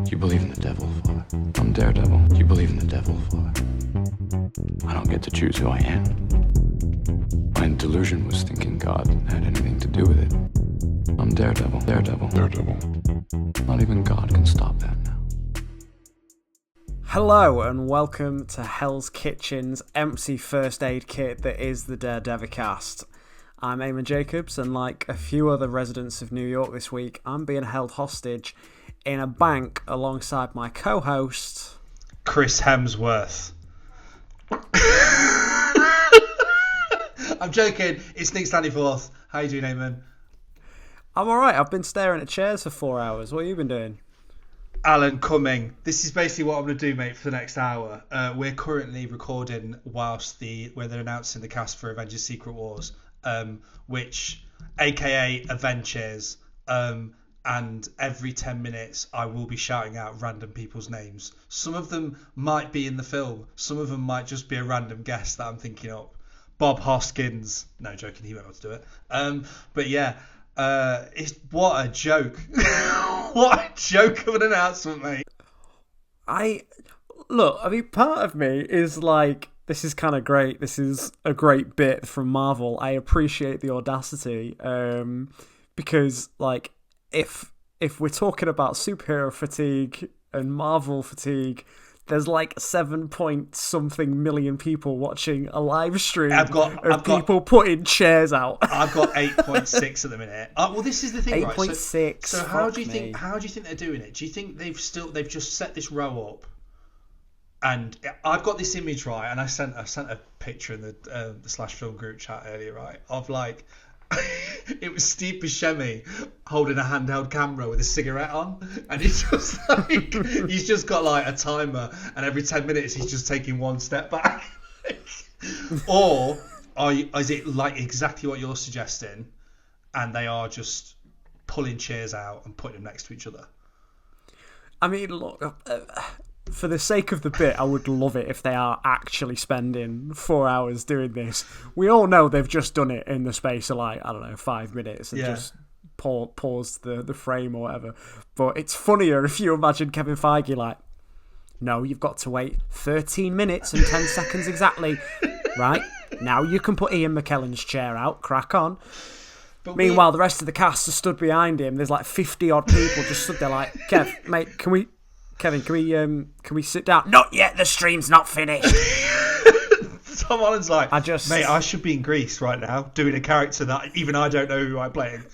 You believe in the devil, Father. I'm Daredevil. You believe in the devil, Father. I don't get to choose who I am. My delusion was thinking God had anything to do with it. I'm Daredevil. Not even God can stop that now. Hello and welcome to Hell's Kitchen's empty first aid kit that is the Daredevil cast. I'm Eammon Jacobs, and like a few other residents of New York this week, I'm being held hostage in a bank alongside my co-host... Chris Hemsworth. I'm joking, it's Nick Stanleyforth. How you doing, Eamon? I'm alright, I've been staring at chairs for 4 hours. What have you been doing? Alan Cumming. This is basically what I'm going to do, mate, for the next hour. We're currently recording whilst where they're announcing the cast for Avengers Secret Wars, which, aka Avengers, and every 10 minutes I will be shouting out random people's names. Some of them might be in the film. Some of them might just be a random guest that I'm thinking of. Bob Hoskins. No, joking, he won't be able to do it. But yeah, what a joke. What a joke of an announcement, mate. I mean, part of me is like, this is kind of great. This is a great bit from Marvel. I appreciate the audacity, because like, if we're talking about superhero fatigue and Marvel fatigue, there's like 7-point-something million people watching a live stream of people putting chairs out. I've got 8.6 at the minute. Well, this is the thing, 8.6. Right? So how do you think they're doing it? Do you think they've just set this row up? And I've got this image, right? And I sent a picture in the Slash Film group chat earlier, right? Of like. It was Steve Buscemi holding a handheld camera with a cigarette on, and he's just got like a timer, and every 10 minutes he's just taking one step back. Or is it like exactly what you're suggesting, and they are just pulling chairs out and putting them next to each other? I mean, look, for the sake of the bit, I would love it if they are actually spending 4 hours doing this. We all know they've just done it in the space of like, I don't know, 5 minutes and just pause the frame or whatever. But it's funnier if you imagine Kevin Feige like, no, you've got to wait 13 minutes and 10 seconds exactly. Right, now you can put Ian McKellen's chair out, crack on. But meanwhile, the rest of the cast are stood behind him. There's like 50 odd people just stood there like, Kev, mate, Kevin, can we sit down? Not yet, the stream's not finished. Tom Holland's like, mate, I should be in Greece right now doing a character that even I don't know who I'm playing.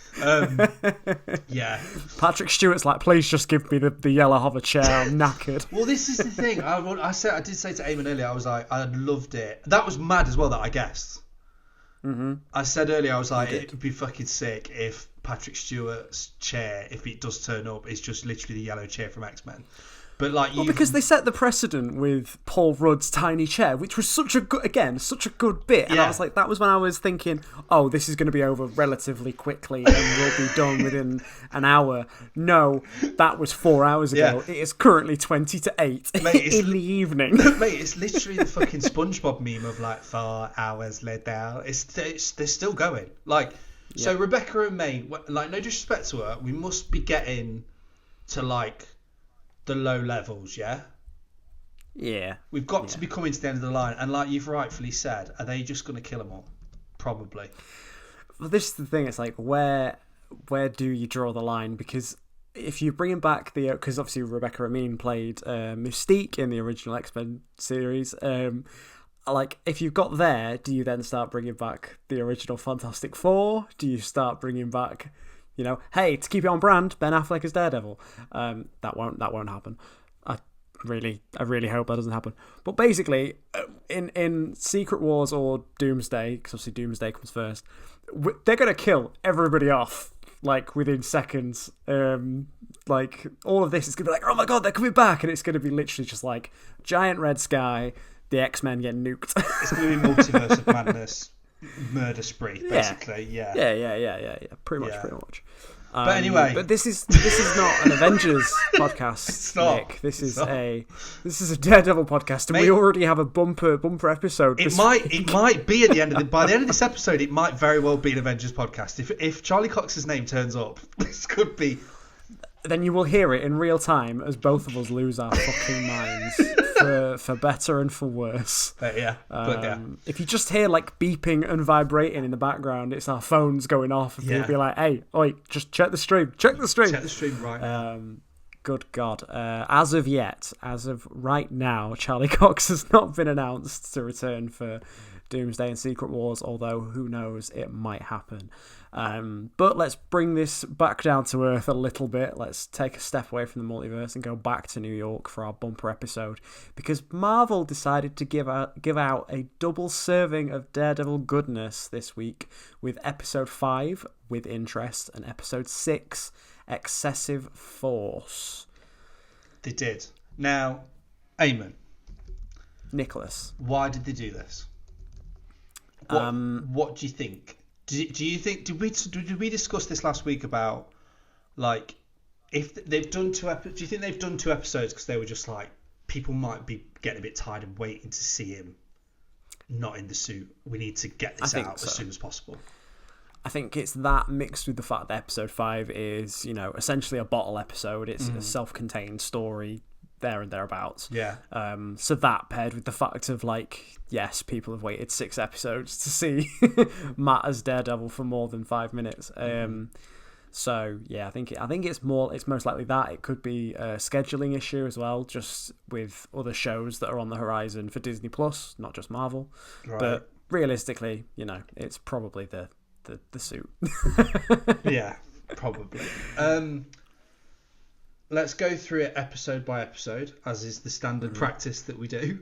Yeah. Patrick Stewart's like, please just give me the yellow hover chair, I'm knackered. Well, this is the thing. I did say to Eamon earlier, I was like, I loved it. That was mad as well that I guessed. Mm-hmm. I said earlier, I was like, it would be fucking sick if Patrick Stewart's chair, if it does turn up, is just literally the yellow chair from X-Men. But like, because they set the precedent with Paul Rudd's tiny chair, which was such a good bit. And I was like, that was when I was thinking, oh, this is going to be over relatively quickly and we'll be done within an hour. No, that was 4 hours ago. Yeah. It is currently 20 to 8 in the evening. Mate, it's literally the fucking SpongeBob meme of like 4 hours later. They're still going. Like, so Rebecca and May, like, no disrespect to her, we must be getting to like the low levels, yeah? Yeah. We've got to be coming to the end of the line, and like you've rightfully said, are they just going to kill them all? Probably. Well, this is the thing, it's like, where do you draw the line? Because if you're bringing back because obviously Rebecca Ramine played Mystique in the original X-Men series, like, if you've got there, do you then start bringing back the original Fantastic Four? Do you start bringing back... You know, hey, to keep it on brand, Ben Affleck is Daredevil. That won't happen. I really hope that doesn't happen. But basically, in Secret Wars or Doomsday, because obviously Doomsday comes first, they're gonna kill everybody off like within seconds. Like, all of this is gonna be like, oh my god, they're coming back, and it's gonna be literally just like giant red sky, the X-Men get nuked. It's gonna be multiverse of madness. Murder spree, basically. Yeah. Pretty much. But anyway, but this is not an Avengers podcast. It's not. Nick. This is a Daredevil podcast, and we already have a bumper episode. It might be at the end of by the end of this episode, it might very well be an Avengers podcast. If Charlie Cox's name turns up, this could be then you will hear it in real time as both of us lose our fucking minds for better and for worse. If you just hear like beeping and vibrating in the background, it's our phones going off, and people be like, "Hey, oi, just check the stream. Check the stream right now." Good God. As of right now, Charlie Cox has not been announced to return for Doomsday and Secret Wars, although who knows, it might happen. But let's bring this back down to earth a little bit. Let's take a step away from the multiverse and go back to New York for our bumper episode, because Marvel decided to give out a double serving of Daredevil goodness this week with episode 5, With Interest, and episode 6, Excessive Force. They did. Now, Eamon. Nicholas. Why did they do this? What do you think? Do you think did we discuss this last week about like if they've done 2 episodes? Do you think they've done 2 episodes because they were just like people might be getting a bit tired and waiting to see him not in the suit? We need to get this out as soon as possible. I think it's that mixed with the fact that episode 5 is, essentially a bottle episode. It's a self-contained story there and thereabouts. Yeah. So that paired with the fact of like, yes, people have waited 6 episodes to see Matt as Daredevil for more than 5 minutes. So yeah, I think it's most likely that. It could be a scheduling issue as well, just with other shows that are on the horizon for Disney Plus, not just Marvel. Right. But realistically, it's probably the suit. Yeah, probably. Let's go through it episode by episode, as is the standard practice that we do.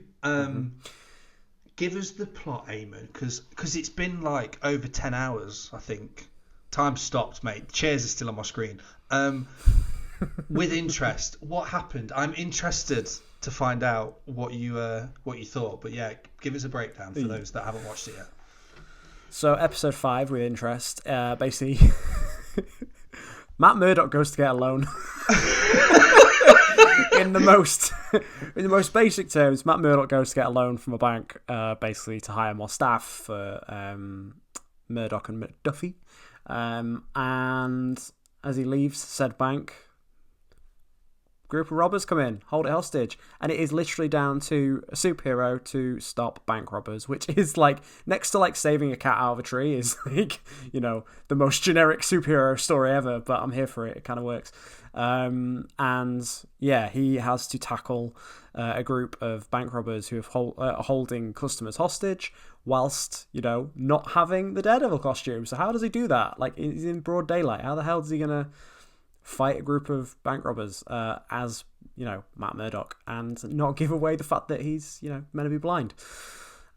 Give us the plot, Eamon, because it's been like over 10 hours, I think. Time stopped, mate. Chairs are still on my screen. With Interest, what happened? I'm interested to find out what you thought. But yeah, give us a breakdown for those that haven't watched it yet. So episode 5, With Interest, basically Matt Murdock goes to get a loan. in the most basic terms, Matt Murdock goes to get a loan from a bank, basically to hire more staff for Murdock and McDuffie. And as he leaves said bank, group of robbers come in, hold it hostage, and it is literally down to a superhero to stop bank robbers, which is like next to like saving a cat out of a tree is like the most generic superhero story ever, but I'm here for it. It kind of works. And yeah, he has to tackle a group of bank robbers who are holding customers hostage whilst not having the Daredevil costume. So how does he do that? Like, he's in broad daylight. How the hell is he gonna fight a group of bank robbers as Matt Murdock and not give away the fact that he's meant to be blind?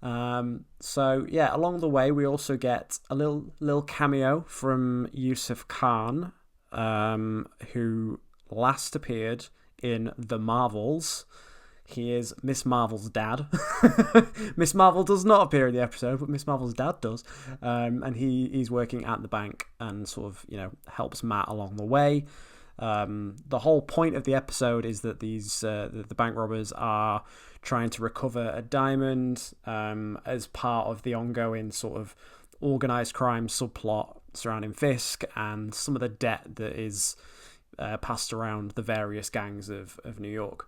So yeah, along the way we also get a little cameo from Yusuf Khan, who last appeared in The Marvels. He is Miss Marvel's dad. Miss Marvel does not appear in the episode, but Miss Marvel's dad does. And he's working at the bank and sort of, helps Matt along the way. The whole point of the episode is that the bank robbers are trying to recover a diamond as part of the ongoing sort of organised crime subplot surrounding Fisk and some of the debt that is passed around the various gangs of New York.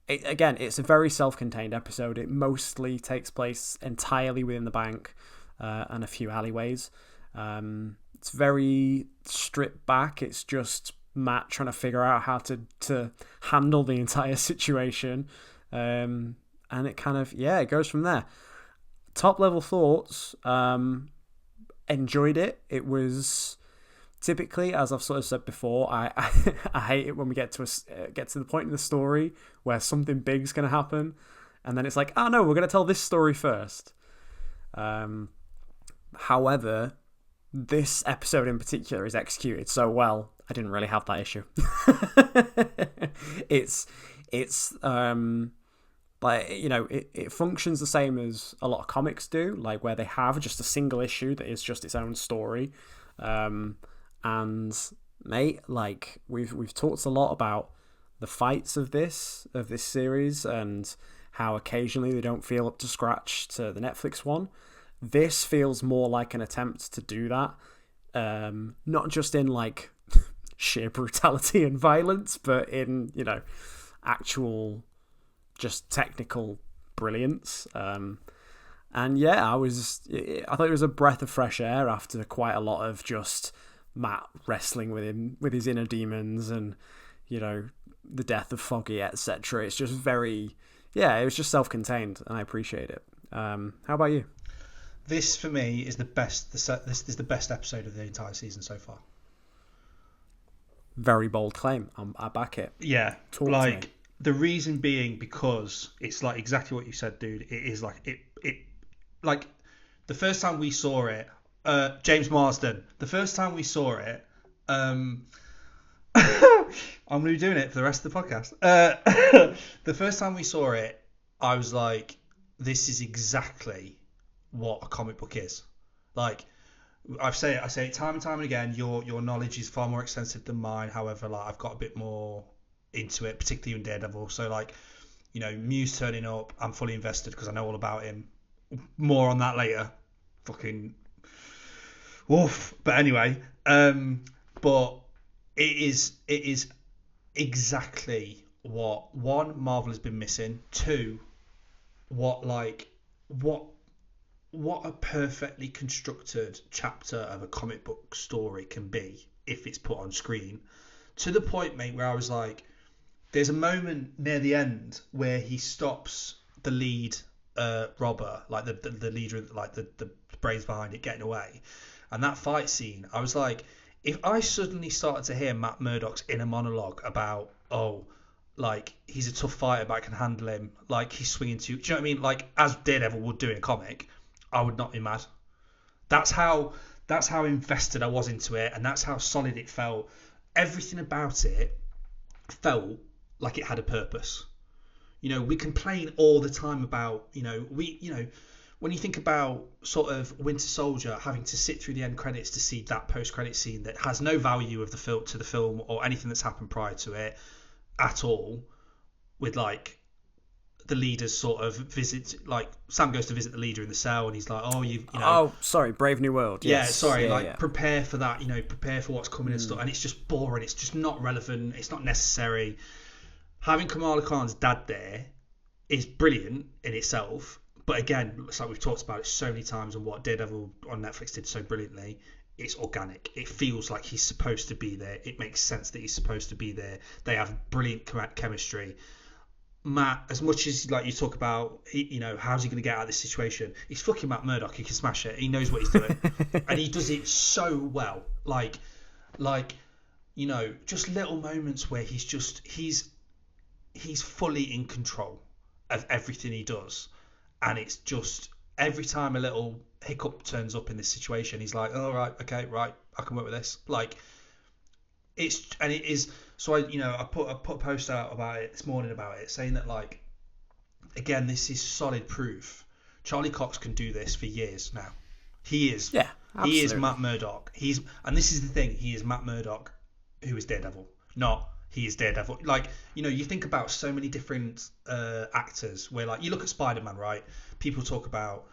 It's a very self-contained episode. It mostly takes place entirely within the bank and a few alleyways. It's very stripped back. It's just Matt trying to figure out how to handle the entire situation. And it kind of, it goes from there. Top level thoughts. Enjoyed it. It was... Typically, as I've sort of said before, I hate it when we get to the point in the story where something big's going to happen, and then it's like, oh no, we're going to tell this story first. However, this episode in particular is executed so well, I didn't really have that issue. It's like, it functions the same as a lot of comics do, like where they have just a single issue that is just its own story. And mate, like we've talked a lot about the fights of this series and how occasionally they don't feel up to scratch to the Netflix one. This feels more like an attempt to do that, not just in like sheer brutality and violence, but in, actual just technical brilliance. And yeah, I thought it was a breath of fresh air after quite a lot of just Matt wrestling with his inner demons and, the death of Foggy, etc. It's just it was just self-contained, and I appreciate it. How about you? This for me is the best. This is the best episode of the entire season so far. Very bold claim. I back it. Yeah, Talk to me. The reason being because it's like exactly what you said, dude. It is like it like the first time we saw it. James Marsden. The first time we saw it. I'm going to be doing it for the rest of the podcast. The first time we saw it, I was like, this is exactly what a comic book is. Like, I say it time and time again, your knowledge is far more extensive than mine. However, like, I've got a bit more into it, particularly in Daredevil. So, like, Muse turning up, I'm fully invested because I know all about him. More on that later. Fucking woof. But anyway, but it is exactly what Marvel has been missing. Two, what a perfectly constructed chapter of a comic book story can be if it's put on screen. To the point, mate, where I was like, there's a moment near the end where he stops the lead robber, like the leader, like the brains behind it, getting away. And that fight scene, I was like, if I suddenly started to hear Matt Murdock's inner monologue about, like, he's a tough fighter but I can handle him, like, he's swinging do you know what I mean? Like, as Daredevil would do in a comic, I would not be mad. That's how invested I was into it, and that's how solid it felt. Everything about it felt like it had a purpose. We complain all the time about, when you think about sort of Winter Soldier having to sit through the end credits to see that post-credit scene that has no value of to the film or anything that's happened prior to it at all, with like the leader's sort of visit, like Sam goes to visit the leader in the cell and he's like, oh, sorry, Brave New World. Yes. Prepare for that, prepare for what's coming and stuff, and it's just boring, it's just not relevant, it's not necessary. Having Kamala Khan's dad there is brilliant in itself. But again, it's like we've talked about it so many times, and what Daredevil on Netflix did so brilliantly, it's organic. It feels like he's supposed to be there. It makes sense that he's supposed to be there. They have brilliant chemistry. Matt, as much as like you talk about, how's he going to get out of this situation? He's fucking Matt Murdock. He can smash it. He knows what he's doing, and he does it so well. Like, just little moments where he's fully in control of everything he does. And it's just every time a little hiccup turns up in this situation, he's like, "Oh right, okay, right, I can work with this." Like, it is. So I put a post out about it this morning about it, saying that, like, again, this is solid proof. Charlie Cox can do this for years now. He is. Yeah, absolutely. He is Matt Murdock. And this is the thing. He is Matt Murdock, who is Daredevil, not. He is Daredevil. Like, you think about so many different actors where, like, you look at Spider-Man, right? People talk about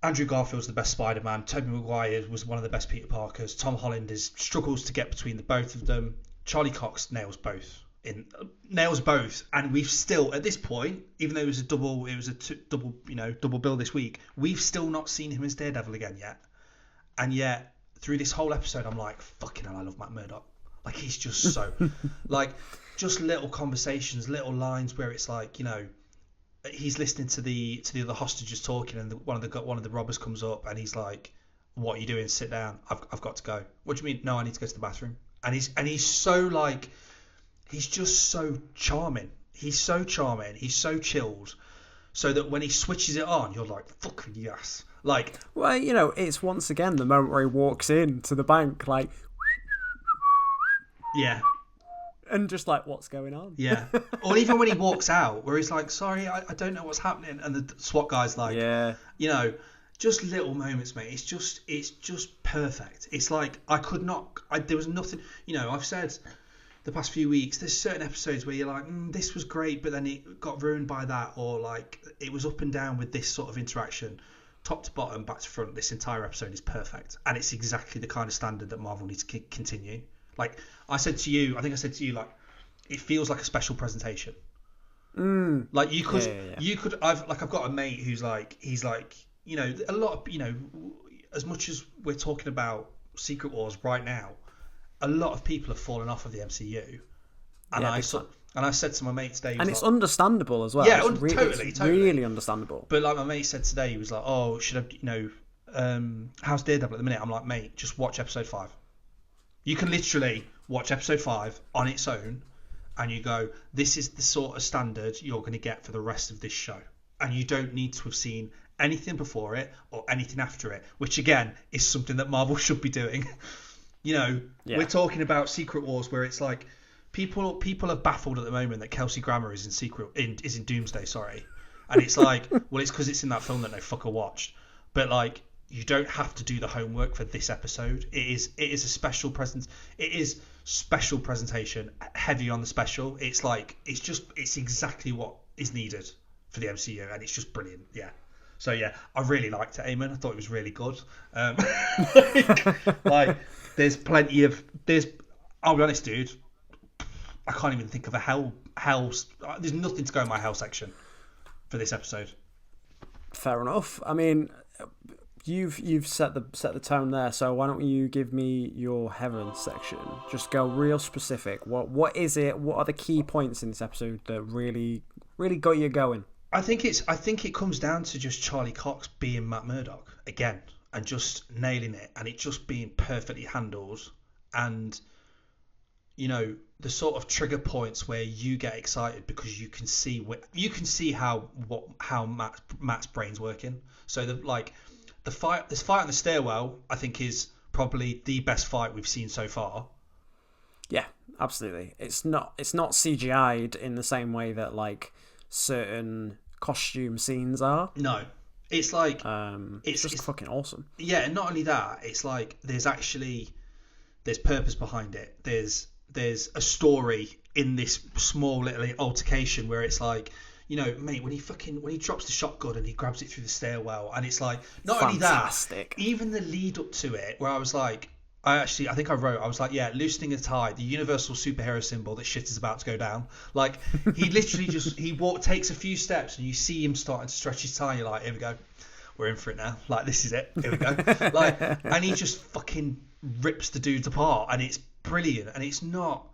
Andrew Garfield's the best Spider-Man. Tobey Maguire was one of the best Peter Parkers. Tom Holland struggles to get between the both of them. Charlie Cox nails both. And we've still, at this point, even though it was a double bill this week, we've still not seen him as Daredevil again yet. And yet, through this whole episode, I'm like, fucking hell, I love Matt Murdock. Like, he's just so like, just little conversations, little lines where it's like, he's listening to the other hostages talking, and one of the robbers comes up and he's like, "What are you doing? Sit down. I've got to go." "What do you mean?" "No, I need to go to the bathroom." And he's so, like, he's just so charming. He's so charming. He's so chilled, so that when he switches it on, you're like, "Fucking yes!" Like, well, it's once again the moment where he walks into the bank, like. Yeah. And just like, what's going on? Yeah. Or even when he walks out, where he's like, "Sorry, I don't know what's happening," and the SWAT guy's like, yeah, just little moments, mate. It's just perfect. It's like there was nothing. I've said the past few weeks, there's certain episodes where you're like, this was great, but then it got ruined by that, or like it was up and down with this sort of interaction. Top to bottom, back to front, this entire episode is perfect, and it's exactly the kind of standard that Marvel needs to continue. Like I said to you, like it feels like a special presentation. Like you could. I've got a mate who's like, he's like, you know, a lot of, you know, as much as we're talking about Secret Wars right now, a lot of people have fallen off of the MCU, and I said to my mate today, and it's understandable as well. Yeah, totally, really understandable. But like my mate said today, he was like, "Oh, should I, you know, how's Daredevil at the minute?" I'm like, "Mate, just watch episode 5. You can literally watch episode 5 on its own." And you go, this is the sort of standard you're going to get for the rest of this show. And you don't need to have seen anything before it or anything after it, which again is something that Marvel should be doing. You know, we're talking about Secret Wars where it's like people are baffled at the moment that Kelsey Grammer is in Doomsday, sorry. And it's like, well, it's because it's in that film that no fucker watched. But like, you don't have to do the homework for this episode. It is a special presence. It is special presentation, heavy on the special. It's like it's exactly what is needed for the MCU, and it's just brilliant. Yeah. So yeah, I really liked it, Eamon. I thought it was really good. Like there's plenty of I'll be honest, dude. I can't even think of a hell. There's nothing to go in my hell section for this episode. Fair enough. I mean, you've set the tone there, so why don't you give me your heaven section? Just go real specific. What is it? What are the key points in this episode that really got you going? I think it comes down to just Charlie Cox being Matt Murdock again and just nailing it, and it just being perfectly handled, and you know, the sort of trigger points where you get excited because you can see how Matt's brain's working. So this fight on the stairwell, I think, is probably the best fight we've seen so far. Yeah, absolutely. It's not CGI'd in the same way that like certain costume scenes are. No, it's like it's fucking awesome. Yeah, and not only that, it's like there's purpose behind it. There's a story in this small little altercation where it's like, you know, mate, when he drops the shotgun and he grabs it through the stairwell, and it's like, not fantastic. Only that, even the lead up to it, where I was like, I was like, yeah, loosening a tie, the universal superhero symbol that shit is about to go down. Like, he literally takes a few steps and you see him starting to stretch his tie. You're like, here we go, we're in for it now. Like, this is it. Here we go. Like, and he just fucking rips the dudes apart, and it's brilliant, and it's not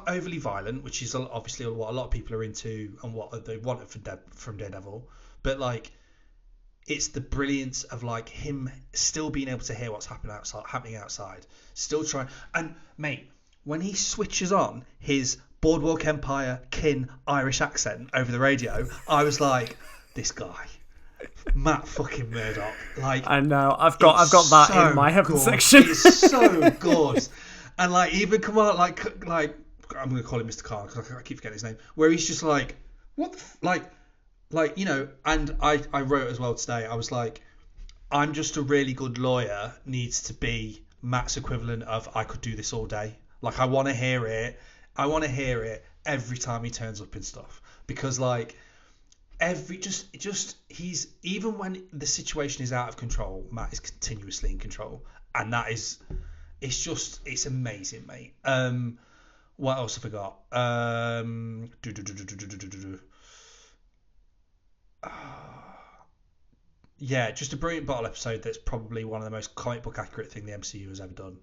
overly violent, which is obviously what a lot of people are into and what they wanted from Daredevil. But like, it's the brilliance of like him still being able to hear what's happening outside, still trying. And mate, when he switches on his Boardwalk Empire kin Irish accent over the radio, I was like, this guy, Matt fucking Murdock. Like, I know, I've got that so in my heaven section. It's so good. And like, even come on, like I'm gonna call him Mr. Khan because I keep forgetting his name. Where he's just like, what the like, you know. And I wrote as well today. I was like, I'm just a really good lawyer needs to be Matt's equivalent of I could do this all day. Like, I want to hear it. I want to hear it every time he turns up and stuff, because like he's, even when the situation is out of control, Matt is continuously in control, and that is. It's amazing, mate. What else have I got? Yeah, just a brilliant bottle episode that's probably one of the most comic book accurate thing the MCU has ever done.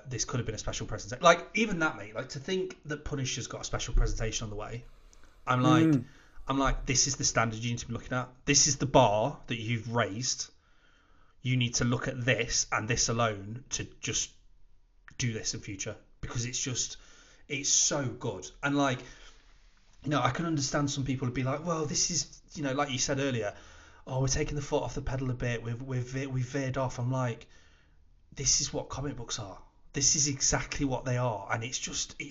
This could have been a special presentation. Like, even that, mate, like, to think that Punisher's got a special presentation on the way. I'm like, this is the standard you need to be looking at. This is the bar that you've raised. You need to look at this and this alone to just do this in future, because it's so good. And like, you know, I can understand some people would be like, well, this is, you know, like you said earlier, oh, we're taking the foot off the pedal a bit, we've veered off. I'm like, this is what comic books are. This is exactly what they are, and it's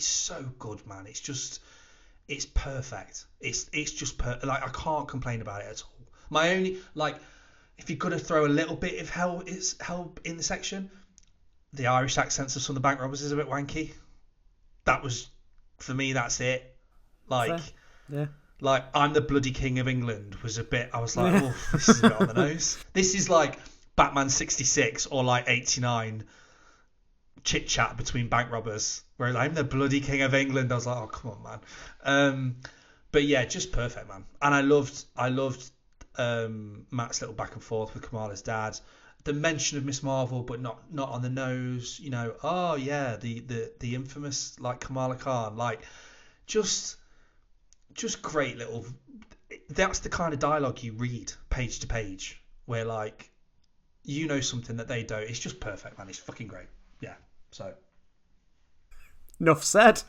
so good, man. It's perfect. It's just like, I can't complain about it at all. My only, like, if you're going to throw a little bit of hell in the section, the Irish accents of some of the bank robbers is a bit wanky. That was, for me, that's it. Like, fair. Yeah. Like, I'm the bloody king of England was a bit, I was like, oh, this is a bit on the nose. This is like Batman 66 or like 89 chit chat between bank robbers, where I'm the bloody king of England. I was like, oh come on, man. But yeah, just perfect, man. And I loved Matt's little back and forth with Kamala's dad. The mention of Miss Marvel, but not on the nose. You know, oh yeah, the infamous like Kamala Khan, like just great little. That's the kind of dialogue you read page to page, where like you know something that they don't. It's just perfect, man. It's fucking great. Yeah. So. Enough said.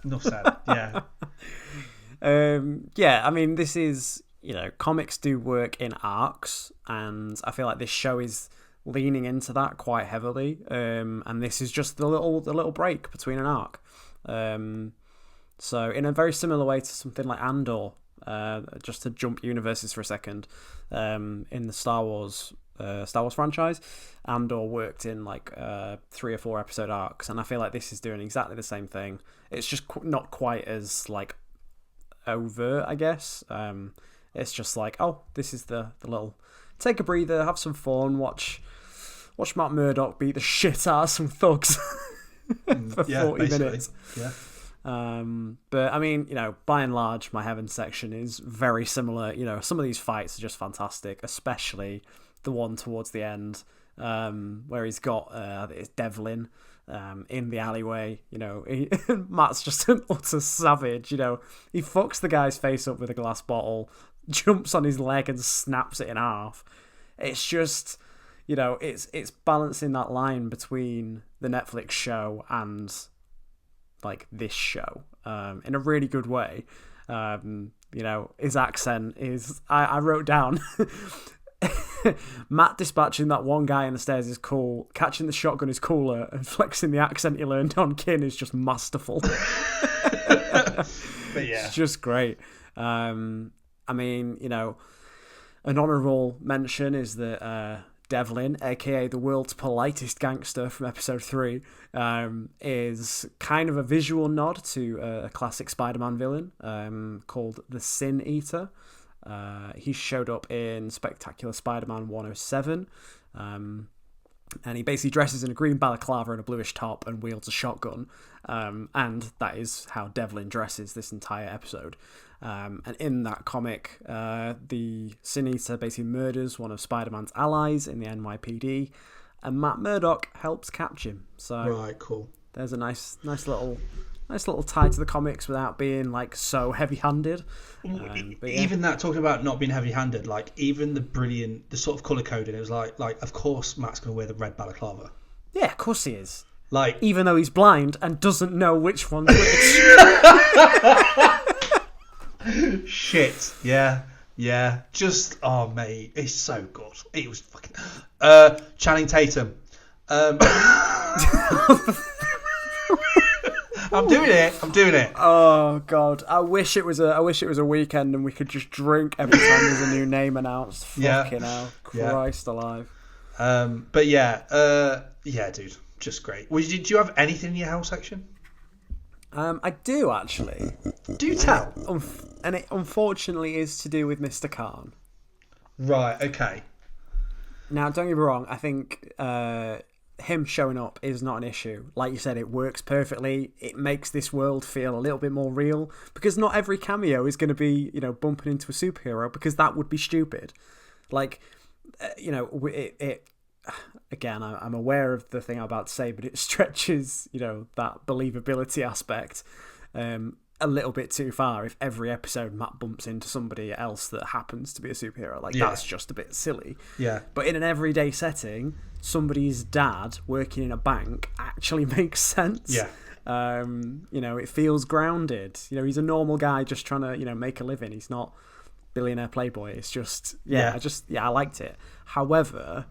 Yeah. Yeah, I mean, this is, comics do work in arcs, and I feel like this show is leaning into that quite heavily. And this is just the little break between an arc. So in a very similar way to something like Andor, just to jump universes for a second, in the Star Wars franchise, Andor worked in like 3 or 4 episode arcs, and I feel like this is doing exactly the same thing. It's just not quite as like overt, I guess. It's just like, oh, this is the little take a breather, have some fun, watch Matt Murdock beat the shit out of some thugs for 40 minutes. Yeah. But I mean, by and large, my Heaven section is very similar. Some of these fights are just fantastic, especially the one towards the end, where he's got it's Devlin in the alleyway. Matt's just an utter savage. He fucks the guy's face up with a glass bottle, jumps on his leg and snaps it in half. It's just, it's balancing that line between the Netflix show and like this show in a really good way. His accent is, I wrote down Matt dispatching that one guy in the stairs is cool, catching the shotgun is cooler, and flexing the accent he learned on Kin is just masterful. But yeah, it's just great. I mean, an honourable mention is that Devlin, aka the world's politest gangster from episode 3, is kind of a visual nod to a classic Spider-Man villain called the Sin Eater. He showed up in Spectacular Spider-Man 107, and he basically dresses in a green balaclava and a bluish top and wields a shotgun, and that is how Devlin dresses this entire episode. And in that comic, the Sin Eater basically murders one of Spider-Man's allies in the NYPD, and Matt Murdock helps catch him. So right, cool. There's a nice little tie to the comics without being like so heavy-handed. But yeah. Even that, talking about not being heavy-handed, like even the sort of color coding, it was like of course Matt's going to wear the red balaclava. Yeah, of course he is. Like even though he's blind and doesn't know which one's which. Shit. Yeah. Just mate, it's so good. It was fucking Channing Tatum. I'm doing it. Oh god, I wish it was a weekend and we could just drink every time there's a new name announced. Fucking hell, Christ alive. But yeah, dude, just great. Do you have anything in your house section? I do actually. Do tell. And it unfortunately is to do with Mr. Khan. Right. Okay. Now, don't get me wrong. I think him showing up is not an issue. Like you said, it works perfectly. It makes this world feel a little bit more real, because not every cameo is going to be, bumping into a superhero, because that would be stupid. Like, again, I'm aware of the thing I'm about to say, but it stretches, that believability aspect a little bit too far if every episode Matt bumps into somebody else that happens to be a superhero. Like, that's just a bit silly. Yeah. But in an everyday setting, somebody's dad working in a bank actually makes sense. Yeah. It feels grounded. He's a normal guy just trying to, make a living. He's not billionaire playboy. It's just, I liked it. However,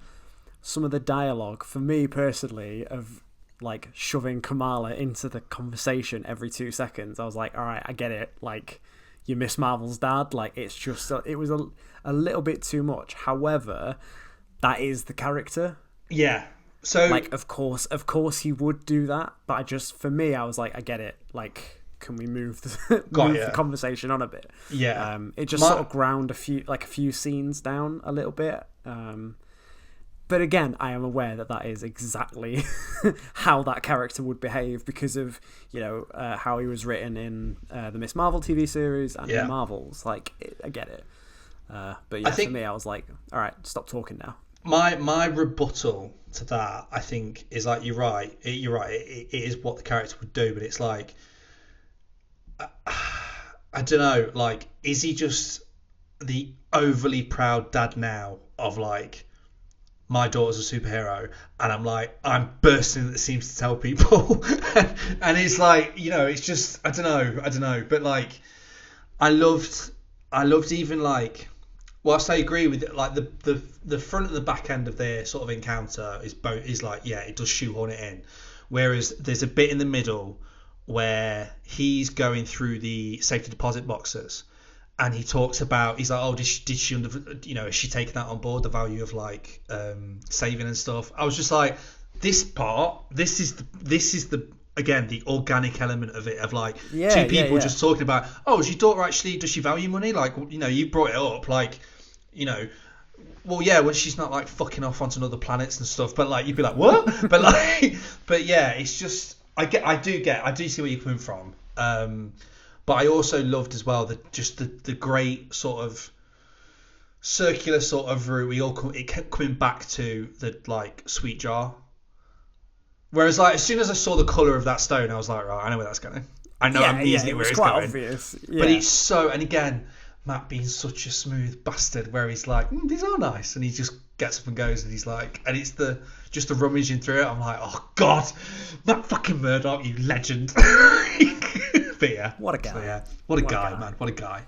some of the dialogue, for me personally, of like shoving Kamala into the conversation every 2 seconds, I was like, all right, I get it. Like, you're Miss Marvel's dad. Like, it's just, it was a little bit too much. However, that is the character. Yeah. So, like, of course he would do that. But for me, I was like, I get it. Like, can we move the conversation on a bit? Yeah. It just sort of ground a few scenes down a little bit. But again, I am aware that that is exactly how that character would behave because of, how he was written in the Miss Marvel TV series and in Marvels. Like, I get it. But yeah, for me, I was like, all right, stop talking now. My rebuttal to that, I think, is like, you're right. It is what the character would do, but it's like, I don't know, like, is he just the overly proud dad now of like, my daughter's a superhero, and I'm bursting at the seams to tell people, and it's like, it's just, I don't know, but like, I loved even like, whilst I agree with it, like the front and the back end of their sort of encounter is like, yeah, it does shoehorn it in, whereas there's a bit in the middle where he's going through the safety deposit boxes. And he talks about, he's like, oh, did she has she taken that on board, the value of like saving and stuff? I was just like, this is the again, the organic element of it, of like two people just talking about, oh, is your daughter actually, does she value money? Like, you brought it up, like, well, yeah, when she's not like fucking off onto other planets and stuff, but like, you'd be like, what? but yeah, it's just, I do see where you're coming from. But I also loved as well the great sort of circular sort of route. It kept coming back to the like sweet jar. Whereas like, as soon as I saw the colour of that stone, I was like, right, I know where that's going. I know immediately where it's going. Obvious. Yeah. But it's so, and again, Matt being such a smooth bastard, where he's like, these are nice, and he just gets up and goes, and he's like, and it's just the rummaging through it. I'm like, oh god, Matt fucking Murdock, you legend. But yeah, what a guy! So, yeah, what a guy, man! What a guy.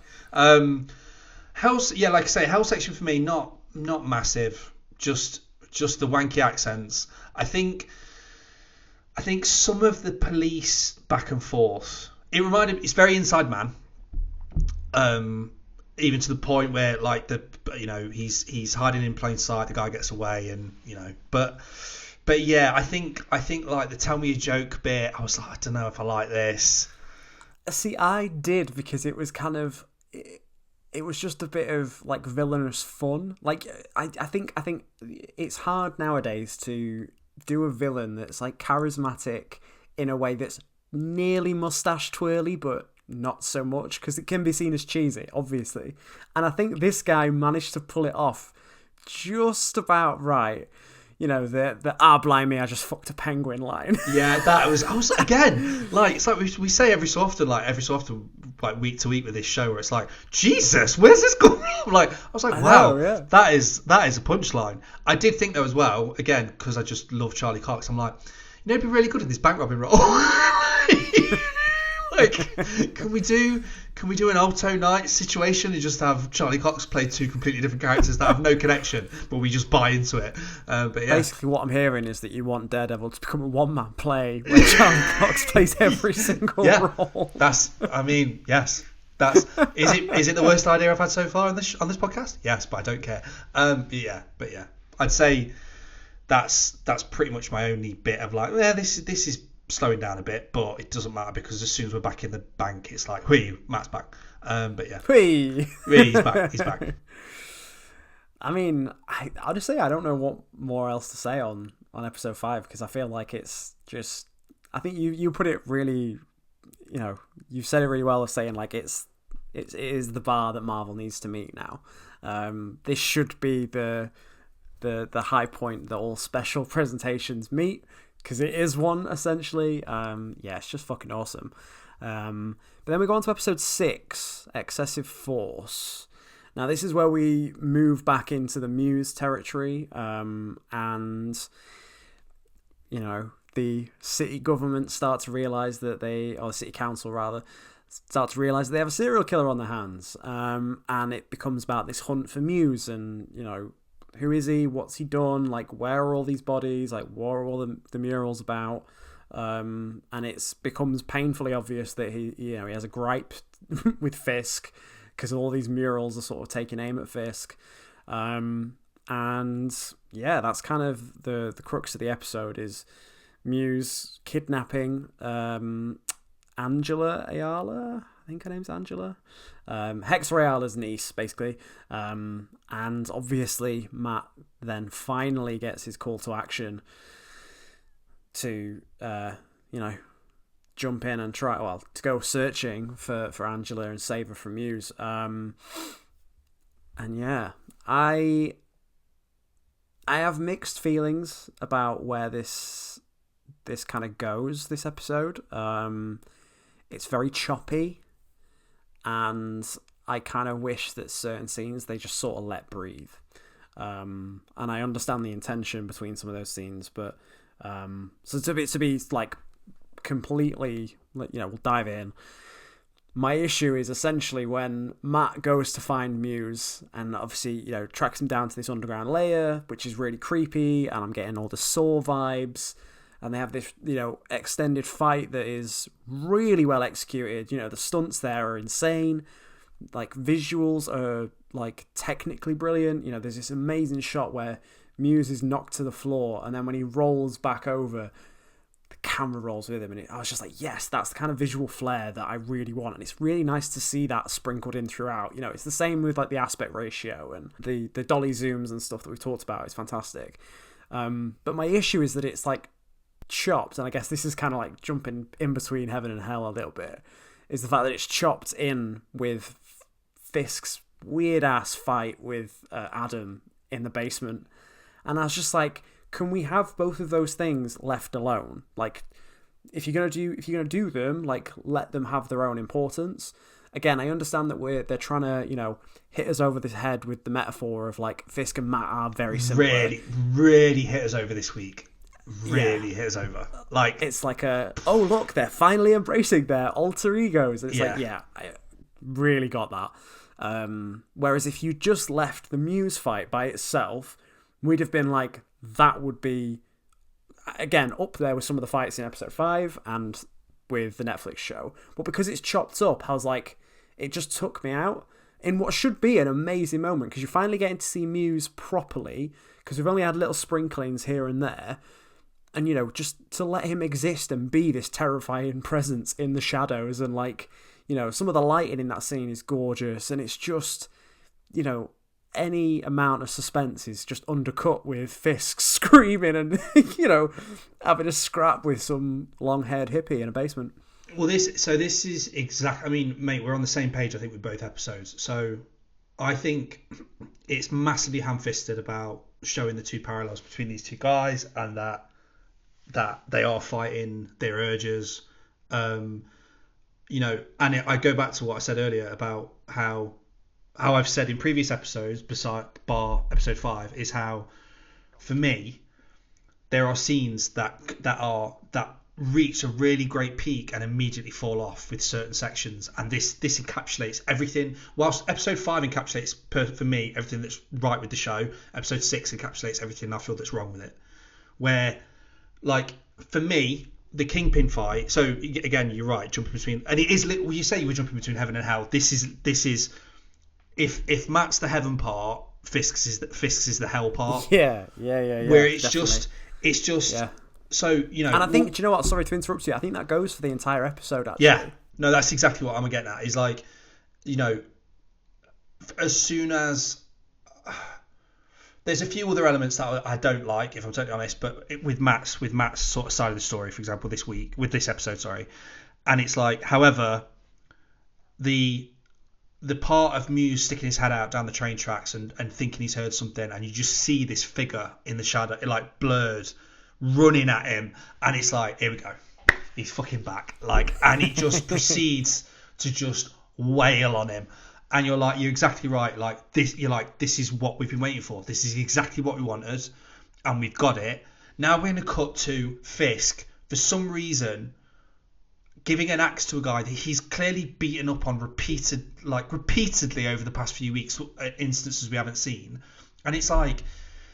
House, yeah, like I say, House section for me, not massive. Just the wanky accents. I think some of the police back and forth. It's very Inside Man. Even to the point where like he's hiding in plain sight. The guy gets away, and but yeah, I think like the tell me a joke bit. I was like, I don't know if I like this. See, I did, because it was kind of, it was just a bit of like villainous fun. Like I think it's hard nowadays to do a villain that's like charismatic in a way that's nearly mustache twirly, but not so much, because it can be seen as cheesy, obviously. And I think this guy managed to pull it off just about right. The blimey, I just fucked a penguin line. Yeah, I was again, like, it's like we say every so often, like week to week with this show, where it's like, Jesus, where's this going from? Like, I was like, wow, yeah. that is a punchline. I did think though as well, again, because I just love Charlie Cox, I'm like, he'd be really good in this bank robbing role. Like, can we do an Alto Night situation and just have Charlie Cox play two completely different characters that have no connection, but we just buy into it? But yeah. Basically, what I'm hearing is that you want Daredevil to become a one-man play where Charlie Cox plays every single role. Yes. Is it the worst idea I've had so far on this podcast? Yes, but I don't care. But yeah, I'd say that's pretty much my only bit of like, yeah, this is slowing down a bit, but it doesn't matter, because as soon as we're back in the bank, it's like, whee, Matt's back. But yeah, whee, he's back. I mean, I'll just say I don't know what more else to say on episode 5, because I feel like it's just, I think you put it really, you've said it really well of saying like it is the bar that Marvel needs to meet now. This should be the high point that all special presentations meet, because it is one, essentially. It's just fucking awesome. But then we go on to episode 6, Excessive Force. Now, this is where we move back into the Muse territory, and, the city government start to realise that or the city council, rather, start to realise that they have a serial killer on their hands. And it becomes about this hunt for Muse, and, who is he? What's he done? Like, where are all these bodies? Like, what are all the murals about? And it becomes painfully obvious that he has a gripe with Fisk, because all these murals are sort of taking aim at Fisk. And yeah, that's kind of the crux of the episode, is Muse kidnapping Angela Ayala, I think her name's Angela. Hex Reala's niece, basically. And obviously Matt then finally gets his call to action to, jump in and to go searching for Angela and save her from Muse. And yeah, I have mixed feelings about where this kind of goes, this episode. It's very choppy, and I kind of wish that certain scenes they just sort of let breathe. And I understand the intention between some of those scenes, but so to be like completely, we'll dive in. My issue is essentially when Matt goes to find Muse and obviously, tracks him down to this underground layer, which is really creepy, and I'm getting all the Saw vibes. And they have this, extended fight that is really well executed. The stunts there are insane. Like, visuals are, like, technically brilliant. There's this amazing shot where Muse is knocked to the floor, and then when he rolls back over, the camera rolls with him. And I was just like, yes, that's the kind of visual flair that I really want. And it's really nice to see that sprinkled in throughout. It's the same with, like, the aspect ratio and the dolly zooms and stuff that we've talked about. It's fantastic. But my issue is that it's, like, chopped, and I guess this is kind of like jumping in between heaven and hell a little bit, is the fact that it's chopped in with Fisk's weird ass fight with Adam in the basement. And I was just like, can we have both of those things left alone? Like, if you're gonna do them, like, let them have their own importance. Again, I understand that they're trying to, hit us over the head with the metaphor of, like, Fisk and Matt are very similar. Really hit us over this week. Really hit us over. Like, it's like oh look, they're finally embracing their alter egos. And it's I really got that. Whereas if you just left the Muse fight by itself, we'd have been like, that would be, again, up there with some of the fights in episode 5 and with the Netflix show. But because it's chopped up, I was like, it just took me out in what should be an amazing moment, because you're finally getting to see Muse properly, because we've only had little sprinklings here and there. And, just to let him exist and be this terrifying presence in the shadows. And, like, some of the lighting in that scene is gorgeous. And it's just, any amount of suspense is just undercut with Fisk screaming and, having a scrap with some long-haired hippie in a basement. Well, this is exact. I mean, mate, we're on the same page, I think, with both episodes. So I think it's massively ham-fisted about showing the two parallels between these two guys, and that they are fighting their urges, and I go back to what I said earlier about how I've said in previous episodes, bar episode 5, is how, for me, there are scenes that reach a really great peak and immediately fall off with certain sections, and this encapsulates everything. Whilst episode 5 encapsulates, for me, everything that's right with the show, episode 6 encapsulates everything I feel that's wrong with it. Where, like, for me, the Kingpin fight. So again, you're right, jumping between, and it is. Well, you say you were jumping between heaven and hell. This is. If Matt's the heaven part, Fisk's is the hell part. Yeah. Where it's definitely. just. Yeah. So And I think, do you know what? Sorry to interrupt you. I think that goes for the entire episode. Actually. Yeah. No, that's exactly what I'm getting at. Is like, as soon as. There's a few other elements that I don't like, if I'm totally honest, but with Matt's sort of side of the story, for example, with this episode, and it's like, however, the part of Muse sticking his head out down the train tracks and thinking he's heard something, and you just see this figure in the shadow, like blurred, running at him, and it's like, here we go, he's fucking back, like, and he just proceeds to just wail on him. And you're exactly right. Like this, this is what we've been waiting for. This is exactly what we wanted, and we've got it. Now we're going to cut to Fisk, for some reason, giving an axe to a guy that he's clearly beaten up on repeatedly over the past few weeks, instances we haven't seen. And it's like,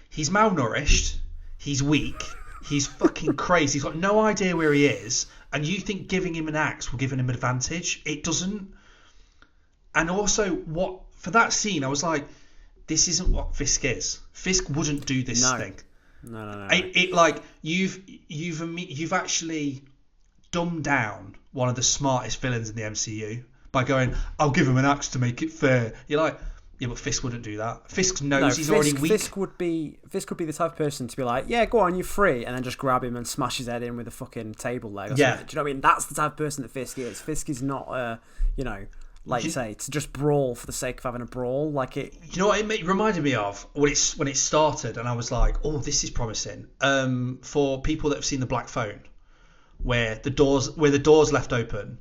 he's malnourished, he's weak, he's fucking crazy, he's got no idea where he is, and you think giving him an axe will give him an advantage? It doesn't. And also, for that scene, I was like, this isn't what Fisk is. Fisk wouldn't do this thing. No. You've actually dumbed down one of the smartest villains in the MCU by going, I'll give him an axe to make it fair. You're like, yeah, but Fisk wouldn't do that. Fisk knows he's already weak. Fisk would be the type of person to be like, yeah, go on, you're free, and then just grab him and smash his head in with a fucking table leg or something. Do you know what I mean? That's the type of person that Fisk is. Fisk is not, like you say, to just brawl for the sake of having a brawl. Like it. You know what it reminded me of when it started, and I was like, oh, this is promising. For people that have seen The Black Phone, where the doors left open.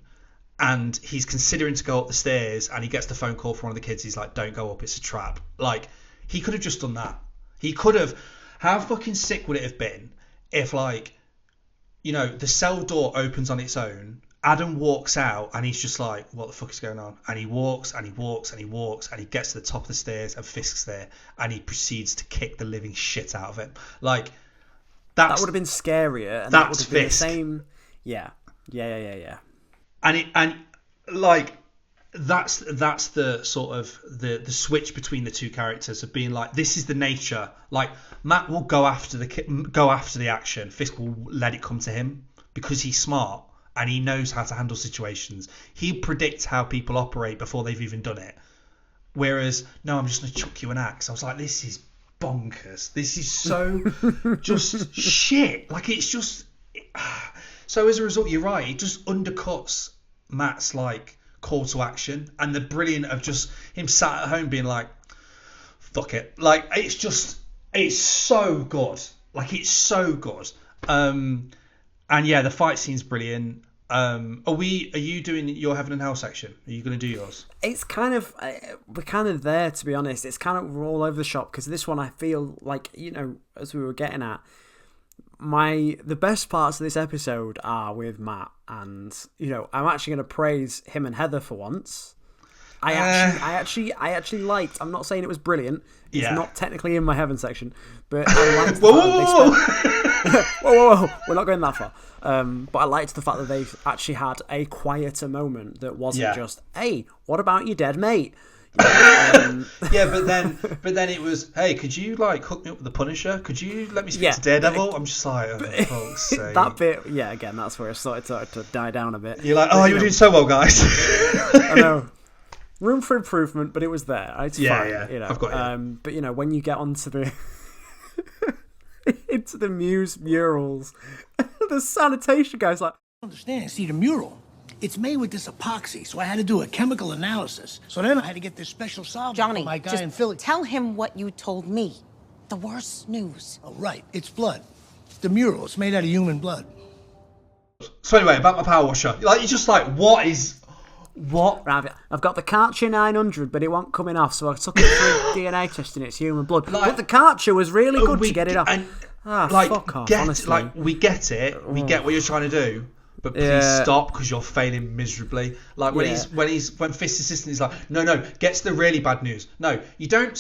And he's considering to go up the stairs, and he gets the phone call from one of the kids. He's like, "Don't go up; it's a trap." Like, he could have just done that. He could have. How fucking sick would it have been if, like, the cell door opens on its own. Adam walks out, and he's just like, "What the fuck is going on?" And he walks, and he walks, and he walks, and he gets to the top of the stairs, and Fisk's there, and he proceeds to kick the living shit out of him. Like, that would have been scarier, and that would have Fisk. been the same. Yeah. And that's the sort of the switch between the two characters of being like, this is the nature. Like, Matt will go after the action. Fisk will let it come to him because he's smart and he knows how to handle situations. He predicts how people operate before they've even done it. Whereas, no, I'm just going to chuck you an axe. I was like, this is bonkers. This is so just shit. Like, it's just... So as a result, you're right. It just undercuts Matt's like call to action, and the brilliant of just him sat at home being like, "Fuck it." Like, it's so good. Like, it's so good. And yeah, the fight scene's brilliant. Are you doing your Heaven and Hell section? Are you going to do yours? It's kind of we're kind of there, to be honest. It's kind of all over the shop because this one I feel like, as we were getting at. The best parts of this episode are with Matt, and I'm actually going to praise him and Heather for once. I actually liked. I'm not saying it was brilliant. It's not technically in my Heaven section, but I liked. Whoa! We're not going that far. But I liked the fact that they actually had a quieter moment that wasn't just, "Hey, what about your dead mate?" Yeah, but then it was, hey, could you like hook me up with the Punisher? Could you let me speak to Daredevil? I'm just like, oh, folks sake. That bit, again, that's where it started to die down a bit. You're like, oh, you were doing so well, guys. I know. Room for improvement, but it was there. It's fine, I've got it. But when you get onto the into the Muse murals, the sanitation guy's like, I don't understand. See, the mural, it's made with this epoxy, so I had to do a chemical analysis. So then I had to get this special solvent from my guy in Philly. Tell him what you told me. The worst news. Oh, right. It's blood. The mural, it's made out of human blood. So anyway, about my power washer. Like, you're just like, what? Right, I've got the Karcher 900, but it won't coming off, so I took it through DNA testing. It's human blood. Like, but the Karcher was really good to get it off. Fuck off, honestly. Like, we get it. We get what you're trying to do. But please stop, because you're failing miserably. Like when Fist's assistant is like, no, get to the really bad news. No, you don't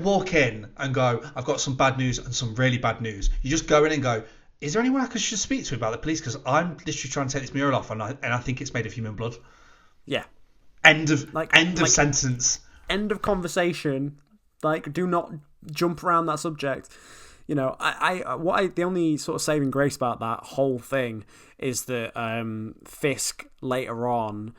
walk in and go, I've got some bad news and some really bad news. You just go in and go, is there anyone I should speak to about the police? Because I'm literally trying to take this mural off, and I think it's made of human blood. Yeah. End of sentence. End of conversation. Like, do not jump around that subject. The only sort of saving grace about that whole thing is that Fisk later on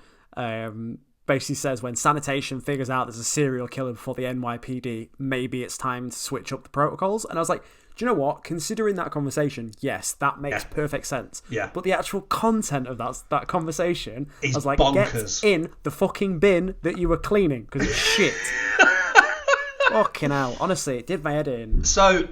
basically says when sanitation figures out there's a serial killer before the NYPD, maybe it's time to switch up the protocols. And I was like, do you know what? Considering that conversation, yes, that makes perfect sense. Yeah. But the actual content of that conversation, is I was like, bonkers. Get in the fucking bin that you were cleaning, because it's shit. Fucking hell. Honestly, it did my head in. So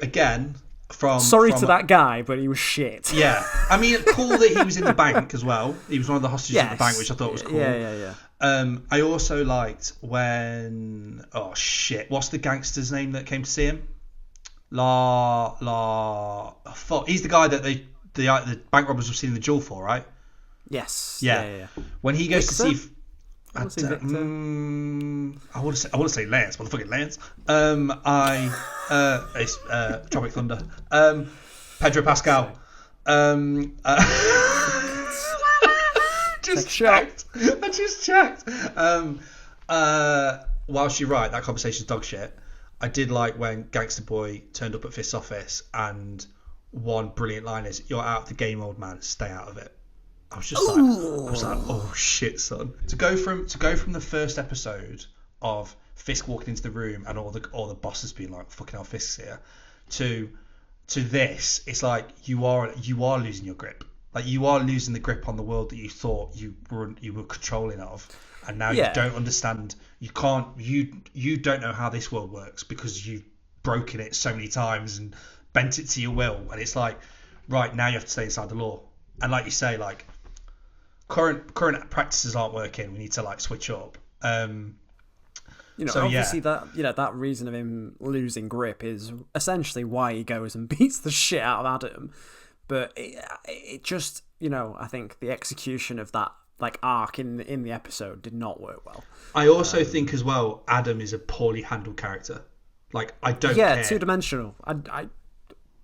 again, Sorry to that guy, but he was shit. Yeah. I mean, cool that he was in the bank as well. He was one of the hostages in the bank, which I thought was cool. Yeah. I also liked when... Oh, shit. What's the gangster's name that came to see him? Fuck. He's the guy that the bank robbers were stealing the jewel for, right? Yes. Yeah. When he goes Victor? to see... I want to say Victor. I want to say Lance, motherfucking Lance. It's Tropic Thunder. Pedro Pascal. Just checked. I just checked. Whilst you're right, that conversation's dog shit. I did like when Gangster Boy turned up at Fist's office, and one brilliant line is, "You're out of the game, old man. Stay out of it." I was like, oh shit, son. To go from the first episode of Fisk walking into the room and all the bosses being like, fucking hell, Fisk's here, to this, it's like you are losing your grip. Like, you are losing the grip on the world that you thought you were controlling of, and now you don't understand. You don't know how this world works because you've broken it so many times and bent it to your will. And it's like, right, now you have to stay inside the law. And like you say, like, current practices aren't working. We need to like switch up. Obviously that reason of him losing grip is essentially why he goes and beats the shit out of Adam. But it just, I think the execution of that like arc in the episode did not work well. I also think as well, Adam is a poorly handled character. Like, I don't care. Two-dimensional. I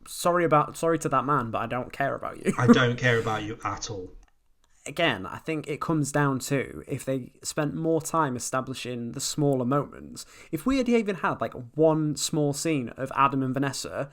sorry to that man, but I don't care about you. I don't care about you at all. Again, I think it comes down to if they spent more time establishing the smaller moments. If we had even had like one small scene of Adam and Vanessa,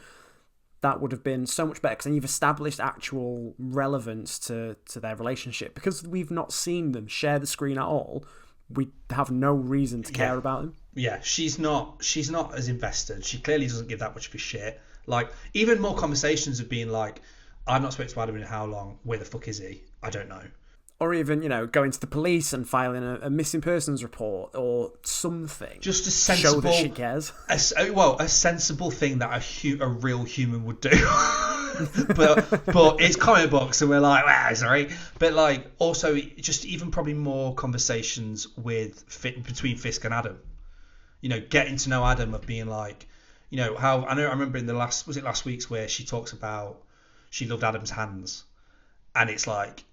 that would have been so much better, because then you've established actual relevance to their relationship. Because we've not seen them share the screen at all, we have no reason to care about them. Yeah, she's not as invested. She clearly doesn't give that much of a shit. Like, even more conversations have been like, I've not spoken to Adam in how long? Where the fuck is he? I don't know. Or even, going to the police and filing a missing persons report or something. Just a sensible... show that she cares. A sensible thing that a real human would do. but it's comic books, and we're like, sorry. But like, also, just even probably more conversations between Fisk and Adam. Getting to know Adam, of being like, how... I remember in last week's where she talks about she loved Adam's hands. And it's like,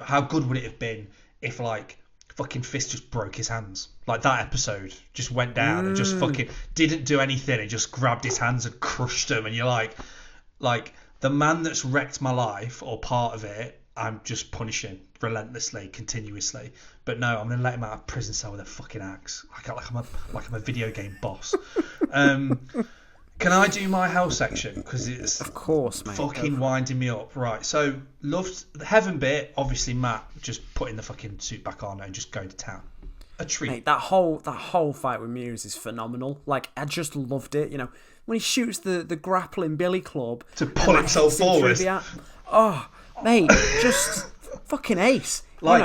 how good would it have been if like fucking Fisk just broke his hands? Like, that episode just went down and just fucking didn't do anything and just grabbed his hands and crushed them. And you're like the man that's wrecked my life, or part of it, I'm just punishing relentlessly, continuously. But no, I'm gonna let him out of prison cell with a fucking axe. Like I'm a video game boss. Can I do my hell section? Because it's, of course, mate, fucking winding me up. Right, so loved the heaven bit. Obviously, Matt just putting the fucking suit back on and just going to town. A treat. Mate, that whole fight with Muse is phenomenal. Like, I just loved it. When he shoots the grappling billy club to pull himself forward. Mate, just fucking ace. Like,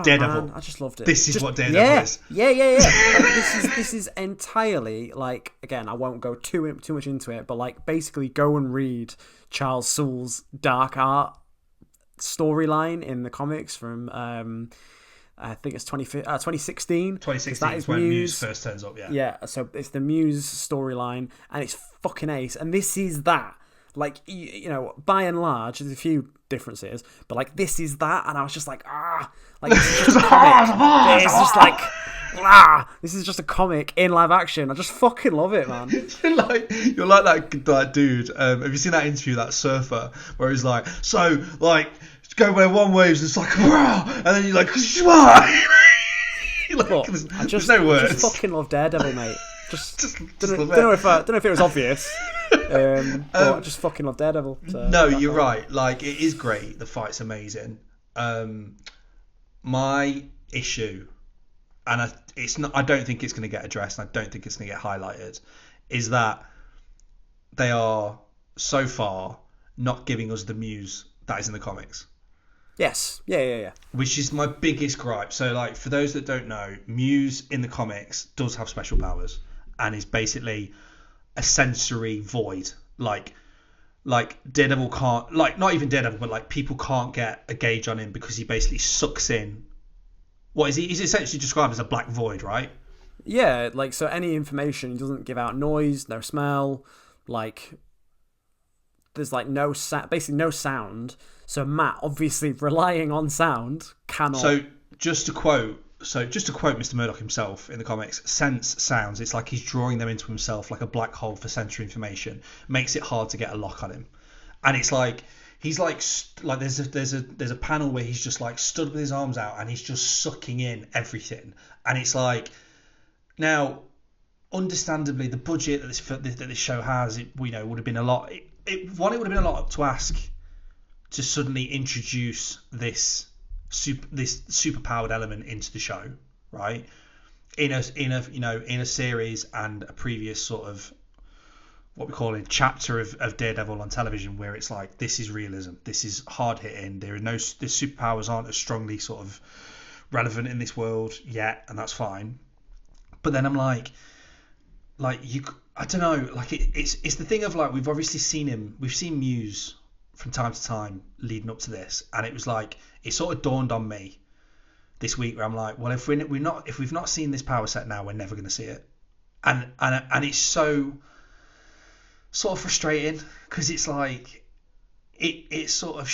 Daredevil. Man, I just loved it. This is what Daredevil is. Yeah. Like, this is entirely, like, again, I won't go too much into it, but like, basically go and read Charles Soule's Dark Art storyline in the comics from I think it's 2016. 2016 is when Muse first turns up. Yeah, so it's the Muse storyline, and it's fucking ace. And this is that. Like, by and large, there's a few differences, but like, this is that, and I was just like, like, this is just a comic. It's just like, this is just a comic in live action. I just fucking love it, man. You're like that dude. Have you seen that interview, that surfer, where he's like, so like, go where one waves, it's like, and then you're like, Look, there's no words. I just fucking love Daredevil, mate. Don't know if it was obvious. But I just fucking love Daredevil. So no, you're right. Like, it is great. The fight's amazing. My issue, and I don't think it's going to get addressed, and I don't think it's going to get highlighted, is that they are so far not giving us the Muse that is in the comics. Yes. Yeah. Which is my biggest gripe. So, like, for those that don't know, Muse in the comics does have special powers and is basically a sensory void. Like Daredevil can't, like, not even Daredevil, but like, people can't get a gauge on him because he basically sucks in. What is he? He's essentially described as a black void, right? Yeah, like, so any information, he doesn't give out noise, no smell, like, there's like basically no sound. So Matt, obviously relying on sound, cannot. So just to quote Mr. Murdoch himself in the comics, sense sounds. It's like he's drawing them into himself, like a black hole for sensory information. Makes it hard to get a lock on him, and it's like he's like there's a panel where he's just like stood with his arms out and he's just sucking in everything, and it's like, now, understandably, the budget that this show has, would have been a lot. It would have been a lot to ask to suddenly introduce this this super powered element into the show, right? In a series and a previous sort of what we call a chapter of Daredevil on television, where it's like, this is realism, this is hard hitting. The superpowers aren't as strongly sort of relevant in this world yet, and that's fine. But then I'm like I don't know, like it's the thing of like, we've obviously we've seen Muse from time to time leading up to this, and it was like, it sort of dawned on me this week where I'm like, well, if we've not seen this power set now, we're never going to see it, and it's so sort of frustrating, because it's like it sort of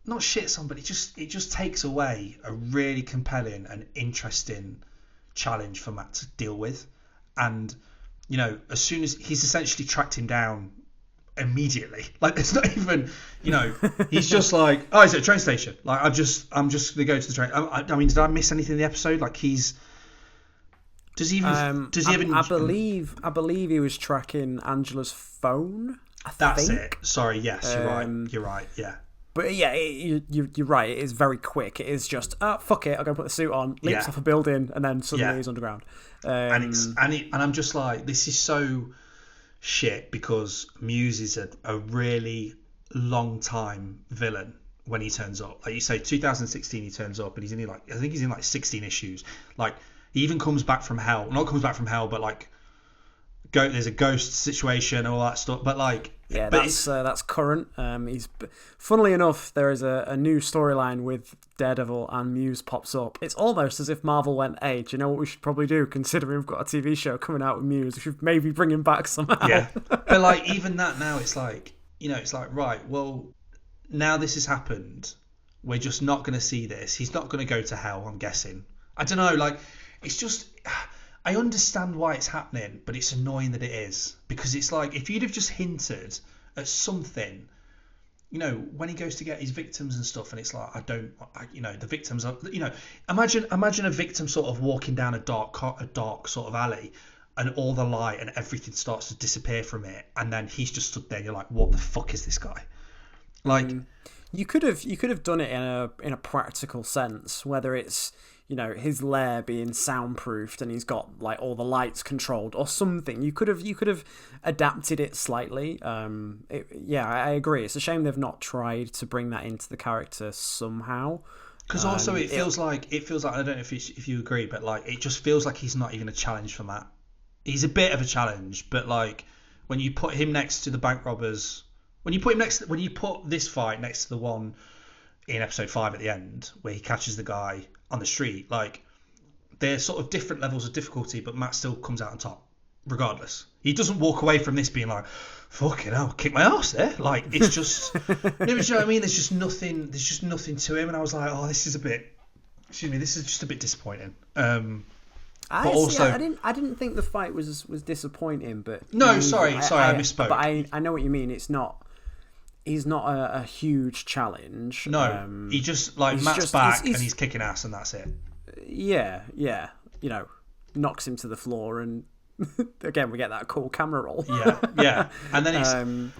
not shits on, but it just takes away a really compelling and interesting challenge for Matt to deal with. And as soon as he's essentially tracked him down immediately, like, it's not even, he's just like, oh, he's at a train station, like, I'm just gonna go to the train. I mean, did I miss anything in the episode? Like, does he even I believe he was tracking Angela's phone. That's it. Sorry, yes, you're right, yeah. But yeah, you're right. It is very quick. It is just, fuck it, I'm gonna put the suit on, leaps off a building, and then suddenly he's underground. And I'm just like, this is so shit, because Muse is a really long time villain when he turns up. Like you say, 2016 he turns up, and he's in I think he's in 16 issues. Like, he even comes back from hell. Not comes back from hell, but like, there's a ghost situation and all that stuff. But like, yeah, that's current. Funnily enough, there is a new storyline with Daredevil and Muse pops up. It's almost as if Marvel went, hey, do you know what we should probably do, considering we've got a TV show coming out with Muse? We should maybe bring him back somehow. Yeah, but like, even that now, it's like, it's like, right, well, now this has happened, we're just not going to see this. He's not going to go to hell, I'm guessing. I don't know, like, it's just, I understand why it's happening, but it's annoying that it is, because it's like, if you'd have just hinted at something, when he goes to get his victims and stuff, and it's like, the victims are, imagine a victim sort of walking down a dark sort of alley, and all the light and everything starts to disappear from it, and then he's just stood there, and you're like, what the fuck is this guy? Like, you could have done it in a practical sense, whether it's, his lair being soundproofed and he's got like all the lights controlled or something. You could have adapted it slightly. I agree. It's a shame they've not tried to bring that into the character somehow. Because also it feels like I don't know if you agree, but like, it just feels like he's not even a challenge for Matt. He's a bit of a challenge, but like, when you put him next to the bank robbers, when you put this fight next to the one in episode 5 at the end where he catches the guy on the street, like, they're sort of different levels of difficulty, but Matt still comes out on top regardless. He doesn't walk away from this being like, fucking hell, kick my ass there. Like, it's just you know what I mean? There's just nothing to him, and I was like, oh, this is just a bit disappointing. I didn't think the fight was disappointing, but no, sorry, I misspoke. But I know what you mean. He's not a huge challenge. No, he just, like, Matt's back and he's kicking ass, and that's it. Yeah, knocks him to the floor, and again we get that cool camera roll. yeah, and then it's and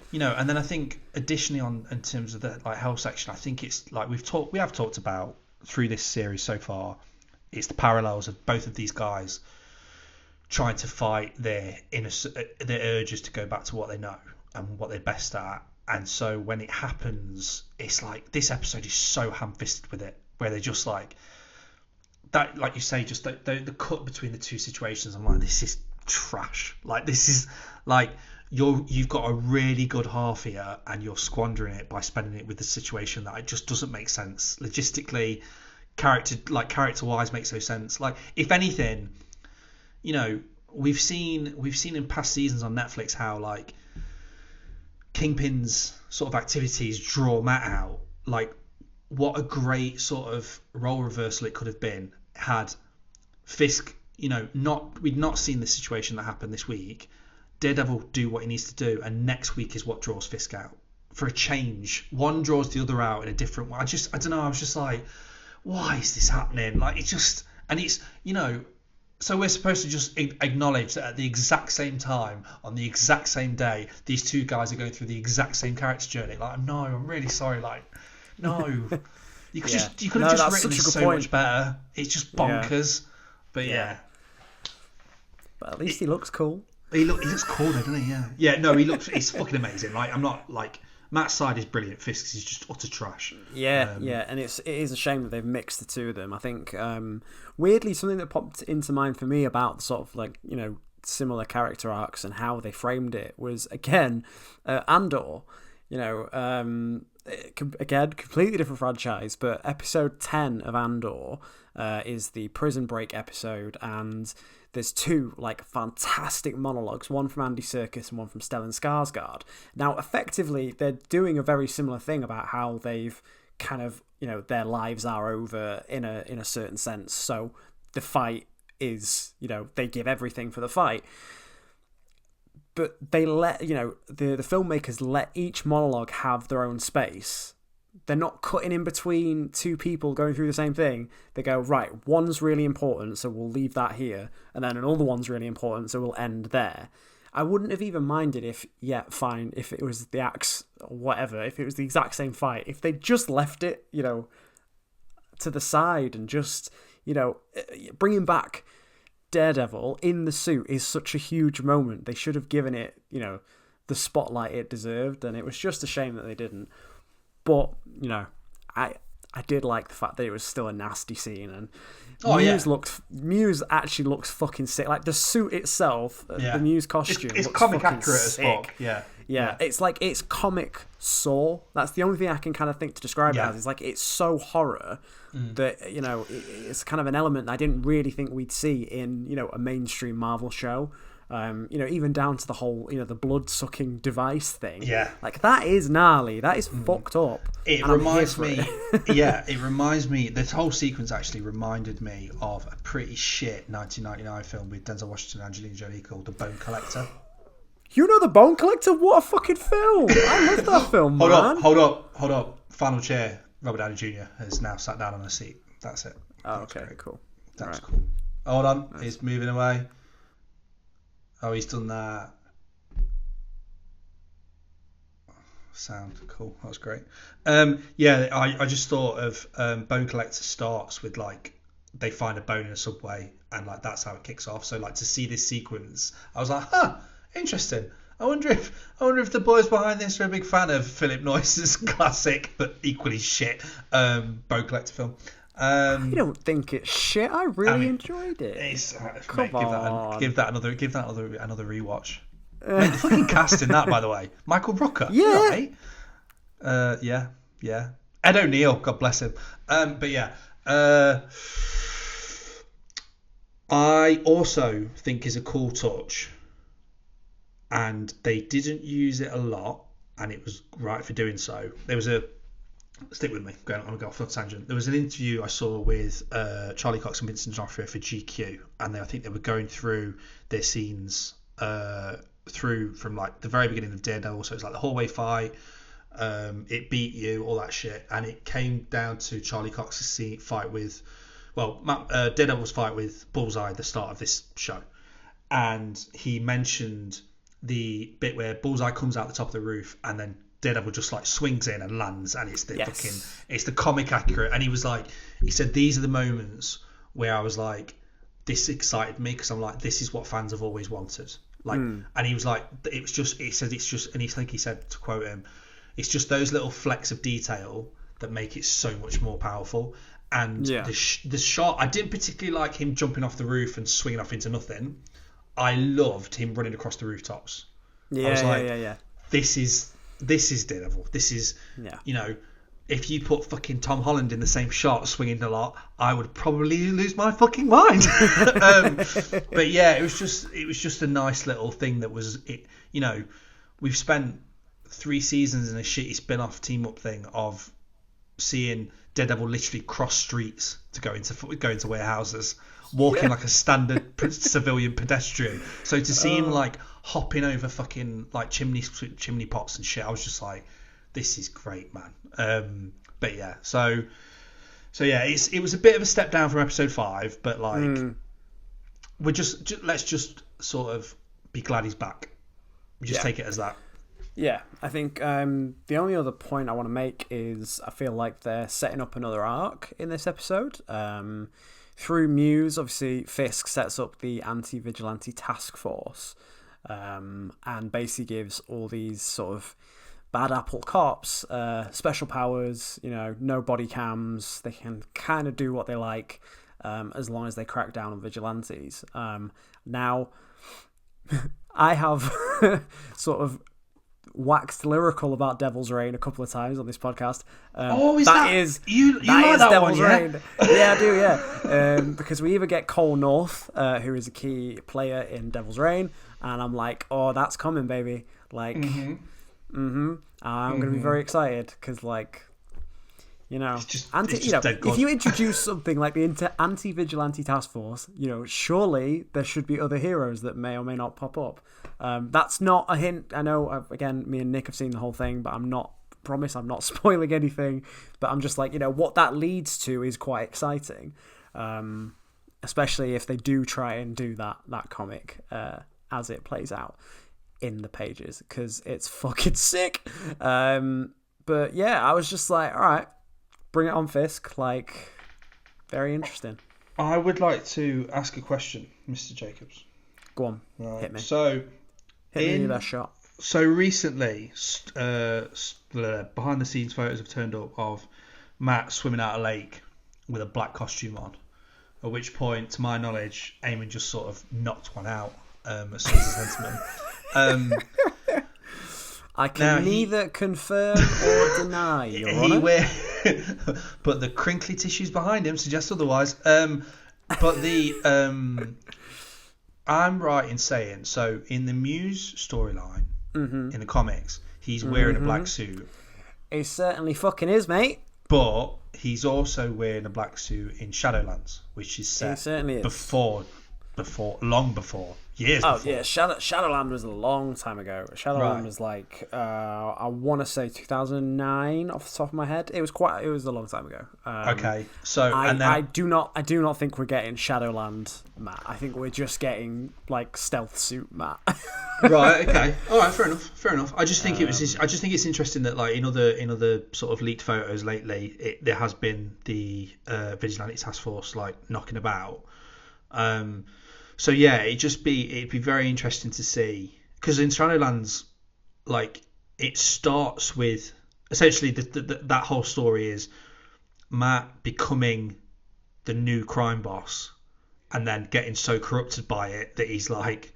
then I think additionally in terms of the like hell section, I think it's like we have talked about through this series so far. It's the parallels of both of these guys trying to fight their urges to go back to what they know and what they're best at. And so when it happens, it's like, this episode is so ham-fisted with it, where they're just like that, like you say, just the cut between the two situations. I'm like, this is trash. Like, this is like, you've got a really good half here, and you're squandering it by spending it with the situation that it just doesn't make sense logistically. Character wise makes no sense. Like, if anything, we've seen in past seasons on Netflix how, like, Kingpin's sort of activities draw Matt out. Like, what a great sort of role reversal it could have been had Fisk, we'd not seen the situation that happened this week. Daredevil do what he needs to do, and next week is what draws Fisk out. For a change, one draws the other out in a different way. I don't know. I was just like, why is this happening? Like, so we're supposed to just acknowledge that at the exact same time, on the exact same day, these two guys are going through the exact same character journey. Like, no, I'm really sorry. Like, no. You could have just written this so much better. It's just bonkers. But yeah. But at least he looks cool. He looks cool, though, doesn't he? Yeah. Yeah. No, he's fucking amazing. Like, I'm not like Matt's side is brilliant. Fisk's is just utter trash. Yeah, and it is a shame that they've mixed the two of them. I think weirdly something that popped into mind for me about sort of like similar character arcs and how they framed it was again Andor. Again, completely different franchise, but episode 10 of Andor is the prison break episode, and there's two like fantastic monologues, one from Andy Serkis and one from Stellan Skarsgård. Now, effectively, they're doing a very similar thing about how they've kind of, their lives are over in a certain sense. So the fight is, they give everything for the fight. But they let, the filmmakers let each monologue have their own space. They're not cutting in between two people going through the same thing. They go, right, one's really important, so we'll leave that here. And then another one's really important, so we'll end there. I wouldn't have even minded if it was the axe or whatever, if it was the exact same fight. If they just left it, to the side and just, bringing back Daredevil in the suit is such a huge moment. They should have given it, the spotlight it deserved, and it was just a shame that they didn't. But, I did like the fact that it was still a nasty scene, and Muse actually looks fucking sick. Like the suit itself, the Muse costume, it's looks comic fucking accurate sick. as fuck. Yeah. It's like it's comic Saw. That's the only thing I can kind of think to describe it as. It's like it's so horror that it's kind of an element I didn't really think we'd see in a mainstream Marvel show. Even down to the whole the blood sucking device thing. Yeah, like that is gnarly. That is fucked up. It reminds me. It reminds me. This whole sequence actually reminded me of a pretty shit 1999 film with Denzel Washington and Angelina Jolie called The Bone Collector. The Bone Collector? What a fucking film! I love that film, man. Hold up. Final chair. Robert Downey Jr. has now sat down on a seat. That's it. Oh, okay, cool. That's cool. Hold on, nice. He's moving away. Oh, he's done that. Sound cool. That was great. I just thought of Bone Collector starts with like they find a bone in a subway and like that's how it kicks off. So like to see this sequence, I was like, interesting. I wonder if the boys behind this are a big fan of Philip Noyce's classic but equally shit Bone Collector film. I don't think it's shit. I really enjoyed it. Come on. Give that another rewatch. Mate, the fucking cast in that, by the way. Michael Rooker. Yeah. Right? Yeah. Ed O'Neill, God bless him. But yeah. I also think is a cool touch, and they didn't use it a lot, and it was right for doing so. There was stick with me. I'm going to go off on a tangent. There was an interview I saw with Charlie Cox and Vincent D'Onofrio for GQ, and I think they were going through their scenes through from like the very beginning of Daredevil. So it's like the hallway fight, it beat you, all that shit, and it came down to Charlie Cox's fight with, Daredevil's fight with Bullseye at the start of this show, and he mentioned the bit where Bullseye comes out the top of the roof and then Daredevil just like swings in and lands, and it's it's the comic accurate. And he said these are the moments where I was like, this excited me because I'm like, this is what fans have always wanted. Like, and he was like, he said, to quote him, it's just those little flecks of detail that make it so much more powerful. And the shot, I didn't particularly like him jumping off the roof and swinging off into nothing. I loved him running across the rooftops. I was like, this is Daredevil. This is, if you put fucking Tom Holland in the same shot swinging a lot, I would probably lose my fucking mind. But yeah, it was just a nice little thing that was it. We've spent 3 seasons in a shitty spin-off team-up thing of seeing Daredevil literally cross streets to go into warehouses, walking like a standard civilian pedestrian. So to see him like hopping over fucking like chimney pots and shit, I was just like, this is great, man. But yeah, so yeah, it was a bit of a step down from episode 5, but like let's just sort of be glad he's back. We just take it as that. Yeah, I think the only other point I want to make is I feel like they're setting up another arc in this episode. Through Muse, obviously, Fisk sets up the anti-vigilante task force and basically gives all these sort of bad apple cops special powers, no body cams. They can kind of do what they like as long as they crack down on vigilantes. Now, I have sort of waxed lyrical about Devil's Reign a couple of times on this podcast. You like that Devil's one, yeah? Reign. Yeah, I do, yeah. Because we either get Cole North, who is a key player in Devil's Reign, and I'm like, oh, that's coming, baby. Like, I'm going to be very excited because, like, if you introduce something like the anti-vigilante task force, surely there should be other heroes that may or may not pop up. That's not a hint. I know, again, me and Nick have seen the whole thing, but I'm not spoiling anything. But I'm just like, what that leads to is quite exciting, especially if they do try and do that comic as it plays out in the pages, because it's fucking sick. But yeah, I was just like, all right, bring it on, Fisk. Like, very interesting. I would like to ask a question, Mr. Jacobs. Go on, right. Hit me. So, hit me with that shot. So recently, behind the scenes photos have turned up of Matt swimming out a lake with a black costume on. At which point, to my knowledge, Eamon just sort of knocked one out as soon as he sent him. I can neither confirm or deny, Your Honour. But the crinkly tissues behind him suggest otherwise. But I'm right in saying, so in the Muse storyline, in the comics, he's wearing a black suit. He certainly fucking is, mate. But he's also wearing a black suit in Shadowlands, which is set long before. Years before. Yeah, Shadowland was a long time ago. Shadowland was like, I want to say 2009 off the top of my head. It was a long time ago. Okay, so I do not think we're getting Shadowland Matt. I think we're just getting like stealth suit Matt. Right. Okay. All right. Fair enough. I just think it's interesting that like in other sort of leaked photos lately, there has been the vigilante task force like knocking about. So yeah, it'd be very interesting to see, because in Shadowlands, like, it starts with essentially that whole story is Matt becoming the new crime boss, and then getting so corrupted by it that he's like,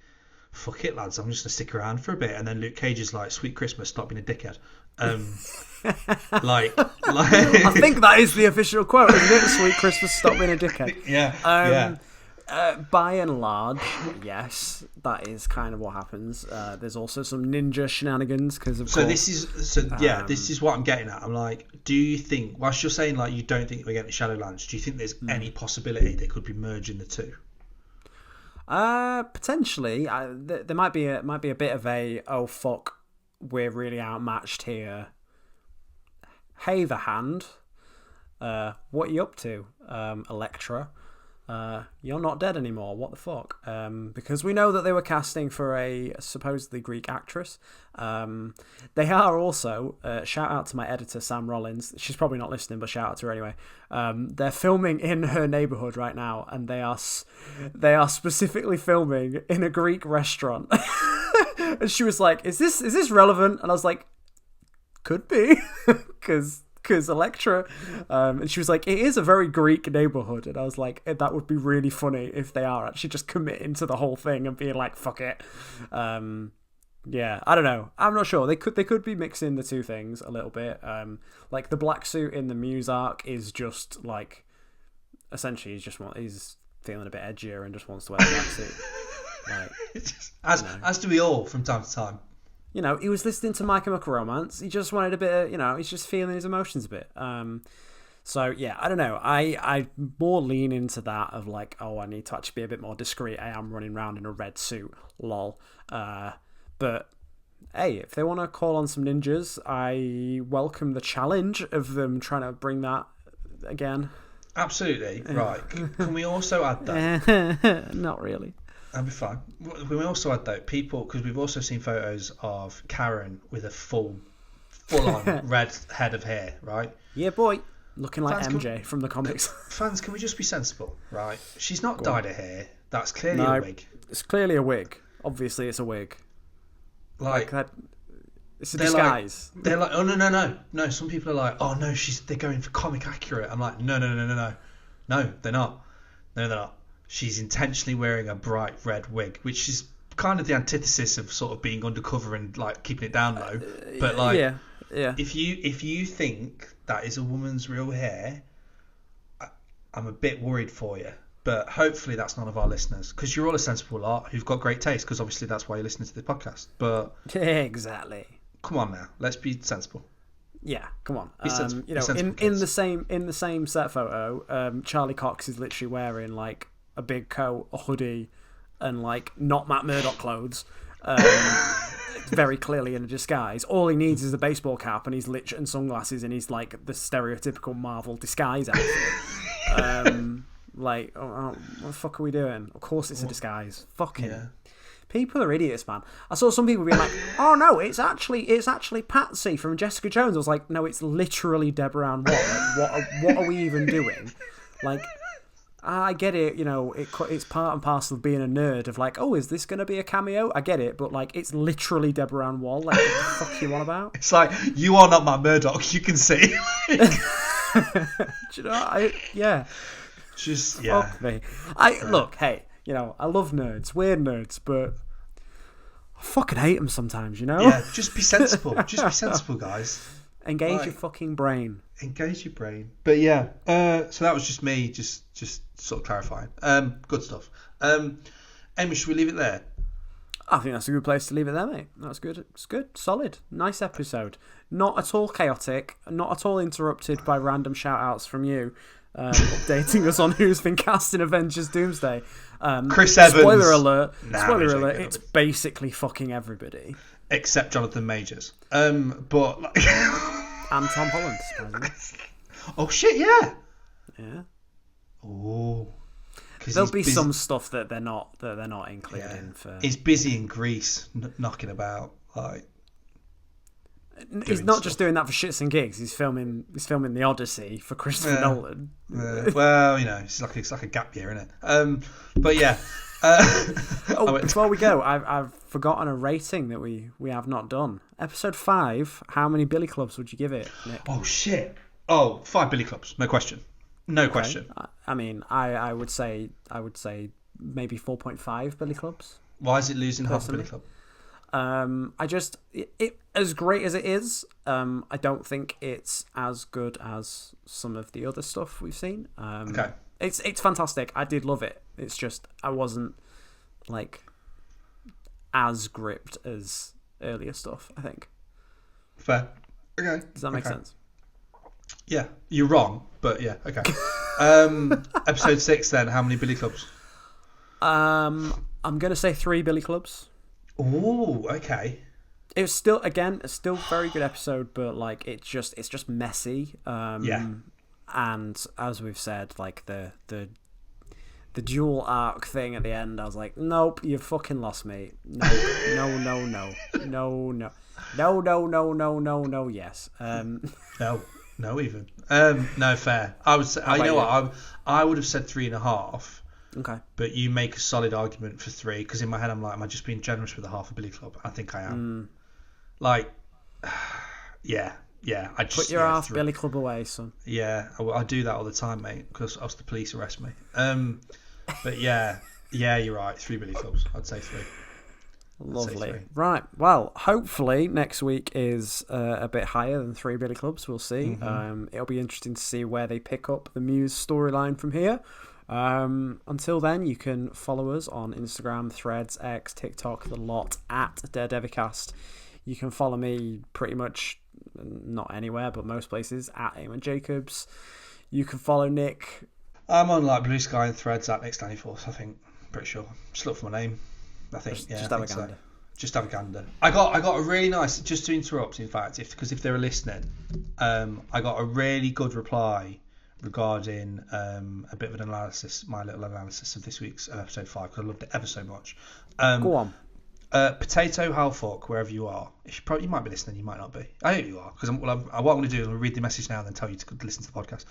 fuck it, lads, I'm just gonna stick around for a bit. And then Luke Cage is like, sweet Christmas, stop being a dickhead. like I think that is the official quote, isn't it? Sweet Christmas, stop being a dickhead. Yeah. By and large, yes, that is kind of what happens. There's also some ninja shenanigans because of course. This is what I'm getting at. I'm like, do you think, whilst you're saying like you don't think we're getting Shadowlands, do you think there's any possibility they could be merging the two? Potentially. There might be a bit of a, oh fuck, we're really outmatched here. Hey, the Hand, what are you up to, Elektra? You're not dead anymore. What the fuck? Because we know that they were casting for a supposedly Greek actress. They are also, shout out to my editor Sam Rollins. She's probably not listening, but shout out to her anyway. They're filming in her neighborhood right now, and they are specifically filming in a Greek restaurant. And she was like, "Is this relevant?" And I was like, "Could be," because Elektra, and she was like, it is a very Greek neighborhood, and I was like, that would be really funny if they are actually just committing to the whole thing and being like, fuck it. Yeah, I don't know, I'm not sure. They could be mixing the two things a little bit. Like the black suit in the Muse arc is just like, essentially he's feeling a bit edgier and just wants to wear a black suit. Like, as do we all from time to time. He was listening to My Chemical Romance. He just wanted a bit of, he's just feeling his emotions a bit. So, yeah, I don't know. I more lean into that of like, oh, I need to actually be a bit more discreet. I am running around in a red suit. Lol. But, hey, if they want to call on some ninjas, I welcome the challenge of them trying to bring that again. Absolutely. Right. Can we also add that? Not really. That'll be fine. We also had though people, because we've also seen photos of Karen with a full on red head of hair, right? Yeah, boy. Looking like Fans, MJ from the comics. Fans, can we just be sensible, right? She's not dyed her hair. That's clearly No, a wig. It's clearly a wig. Obviously, it's a wig. Like that. It's a disguise. They're like, oh no. Some people are like, oh no, they're going for comic accurate. I'm like, no, they're not. No, they're not. She's intentionally wearing a bright red wig, which is kind of the antithesis of sort of being undercover and like keeping it down low. But like, yeah. If you think that is a woman's real hair, I'm a bit worried for you. But hopefully that's none of our listeners, because you're all a sensible lot who've got great taste, because obviously that's why you're listening to this podcast. But exactly. Come on now, let's be sensible. Yeah, come on. Be sensible. You know, in the same set photo, Charlie Cox is literally wearing like a big coat, a hoodie, and like not Matt Murdock clothes. Very clearly in a disguise. All he needs is a baseball cap and and sunglasses, and he's like the stereotypical Marvel disguise outfit. Like, what the fuck are we doing? Of course it's a disguise. Fucking people are idiots, man. I saw some people being like, "Oh no, it's actually Patsy from Jessica Jones." I was like, "No, it's literally Deborah Ann Watt. Like, what are we even doing?" Like, I get it, you know, it's part and parcel of being a nerd of like, oh, is this going to be a cameo? I get it, but like, it's literally Deborah Ann Wall. Like, what the fuck you on about? It's like, you are not my Murdoch, you can see. Do you know, Just, fuck me. Look, hey, you know, I love nerds, weird nerds, but I fucking hate them sometimes, you know? Yeah, just be sensible. Just be sensible, guys. Engage your fucking brain. Engage your brain. But yeah, so that was just me, just sort of clarifying. Good stuff. Amy, should we leave it there? I think that's a good place to leave it there, mate. That's good. It's good. Solid. Nice episode. Not at all chaotic. Not at all interrupted by random shout-outs from you. Updating us on who's been cast in Avengers Doomsday. Chris Evans. Spoiler alert. It's basically fucking everybody. Except Jonathan Majors. But like... and Tom Holland, supposedly. Oh shit, yeah. Yeah. Oh. There'll be some stuff that they're not including in for. He's busy in Greece, knocking about. Like, he's not just doing that for shits and gigs. He's filming the Odyssey for Christopher Nolan. Well, you know, it's like a gap year, isn't it? But yeah. Before we go, I've forgotten a rating that we have not done. Episode 5. How many Billy Clubs would you give it, Nick? Oh shit! Oh, 5 Billy Clubs, no question. No question. I mean, I would say maybe 4.5 Billy Clubs. Why is it losing half a Billy Club? It as great as it is, I don't think it's as good as some of the other stuff we've seen. Okay. It's fantastic. I did love it. It's just I wasn't like as gripped as earlier stuff, I think. Fair. Okay. Does that make sense? Yeah, you're wrong, but yeah, okay. Episode 6 then, how many Billy Clubs? I'm gonna say 3 Billy Clubs. Ooh, okay. It was still a very good episode, but like it's just messy. And as we've said, like the dual arc thing at the end, I was like, nope, you fucking lost me. No, yes. No, even. No, fair. I would say, I would have said 3.5. Okay. But you make a solid argument for 3, because in my head I'm like, am I just being generous with a half a Billy Club? I think I am. Like, yeah. I just put your half Billy Club away, son. Yeah, I do that all the time, mate, because else the police arrest me. But yeah, you're right. 3 Billy Clubs. I'd say 3. Lovely. Right. Well, hopefully next week is a bit higher than 3 Billy Clubs. We'll see. Mm-hmm. It'll be interesting to see where they pick up the Muse storyline from here. Until then, you can follow us on Instagram, Threads, X, TikTok, the lot at Daredevilcast. You can follow me pretty much not anywhere, but most places at Eammon Jacobs. You can follow Nick. I'm on like Blue Sky and Threads at Nick Stanleyforth, I think. Pretty sure. Just look for my name. I think. Just have a gander. So. Just have a gander. I got a really nice. Just to interrupt, in fact, because if they were listening, I got a really good reply regarding a bit of an analysis, my little analysis of this week's episode 5, because I loved it ever so much. Go on. Potato how fuck, wherever you are. You might be listening, you might not be. I hope you are, because what I'm going to do is I'll read the message now and then tell you to listen to the podcast.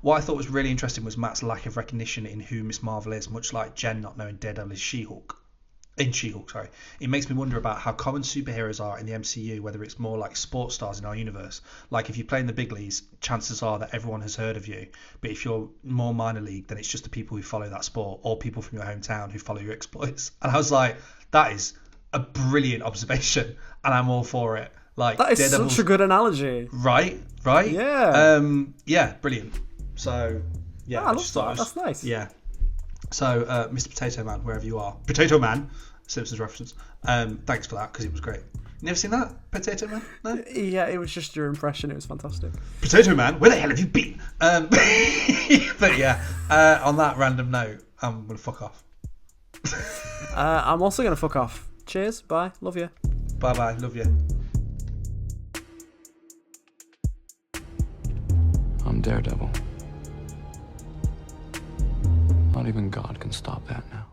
What I thought was really interesting was Matt's lack of recognition in who Miss Marvel is, much like Jen not knowing Daredevil is She-Hulk. In She-Hulk, sorry. It makes me wonder about how common superheroes are in the MCU, whether it's more like sports stars in our universe. Like if you play in the big leagues, chances are that everyone has heard of you. But if you're more minor league, then it's just the people who follow that sport or people from your hometown who follow your exploits. And I was like, that is a brilliant observation, and I'm all for it. Like that is such a good analogy. Right? Yeah. Yeah, brilliant. So, yeah. I love that. That's nice. Yeah. So, Mr. Potato Man, wherever you are. Potato Man, Simpsons reference. Thanks for that, because it was great. You never seen that? Potato Man? No? Yeah, it was just your impression. It was fantastic. Potato Man, where the hell have you been? But yeah, on that random note, I'm going to fuck off. I'm also going to fuck off. Cheers. Bye. Love you. Bye-bye. Love you. I'm Daredevil. Not even God can stop that now.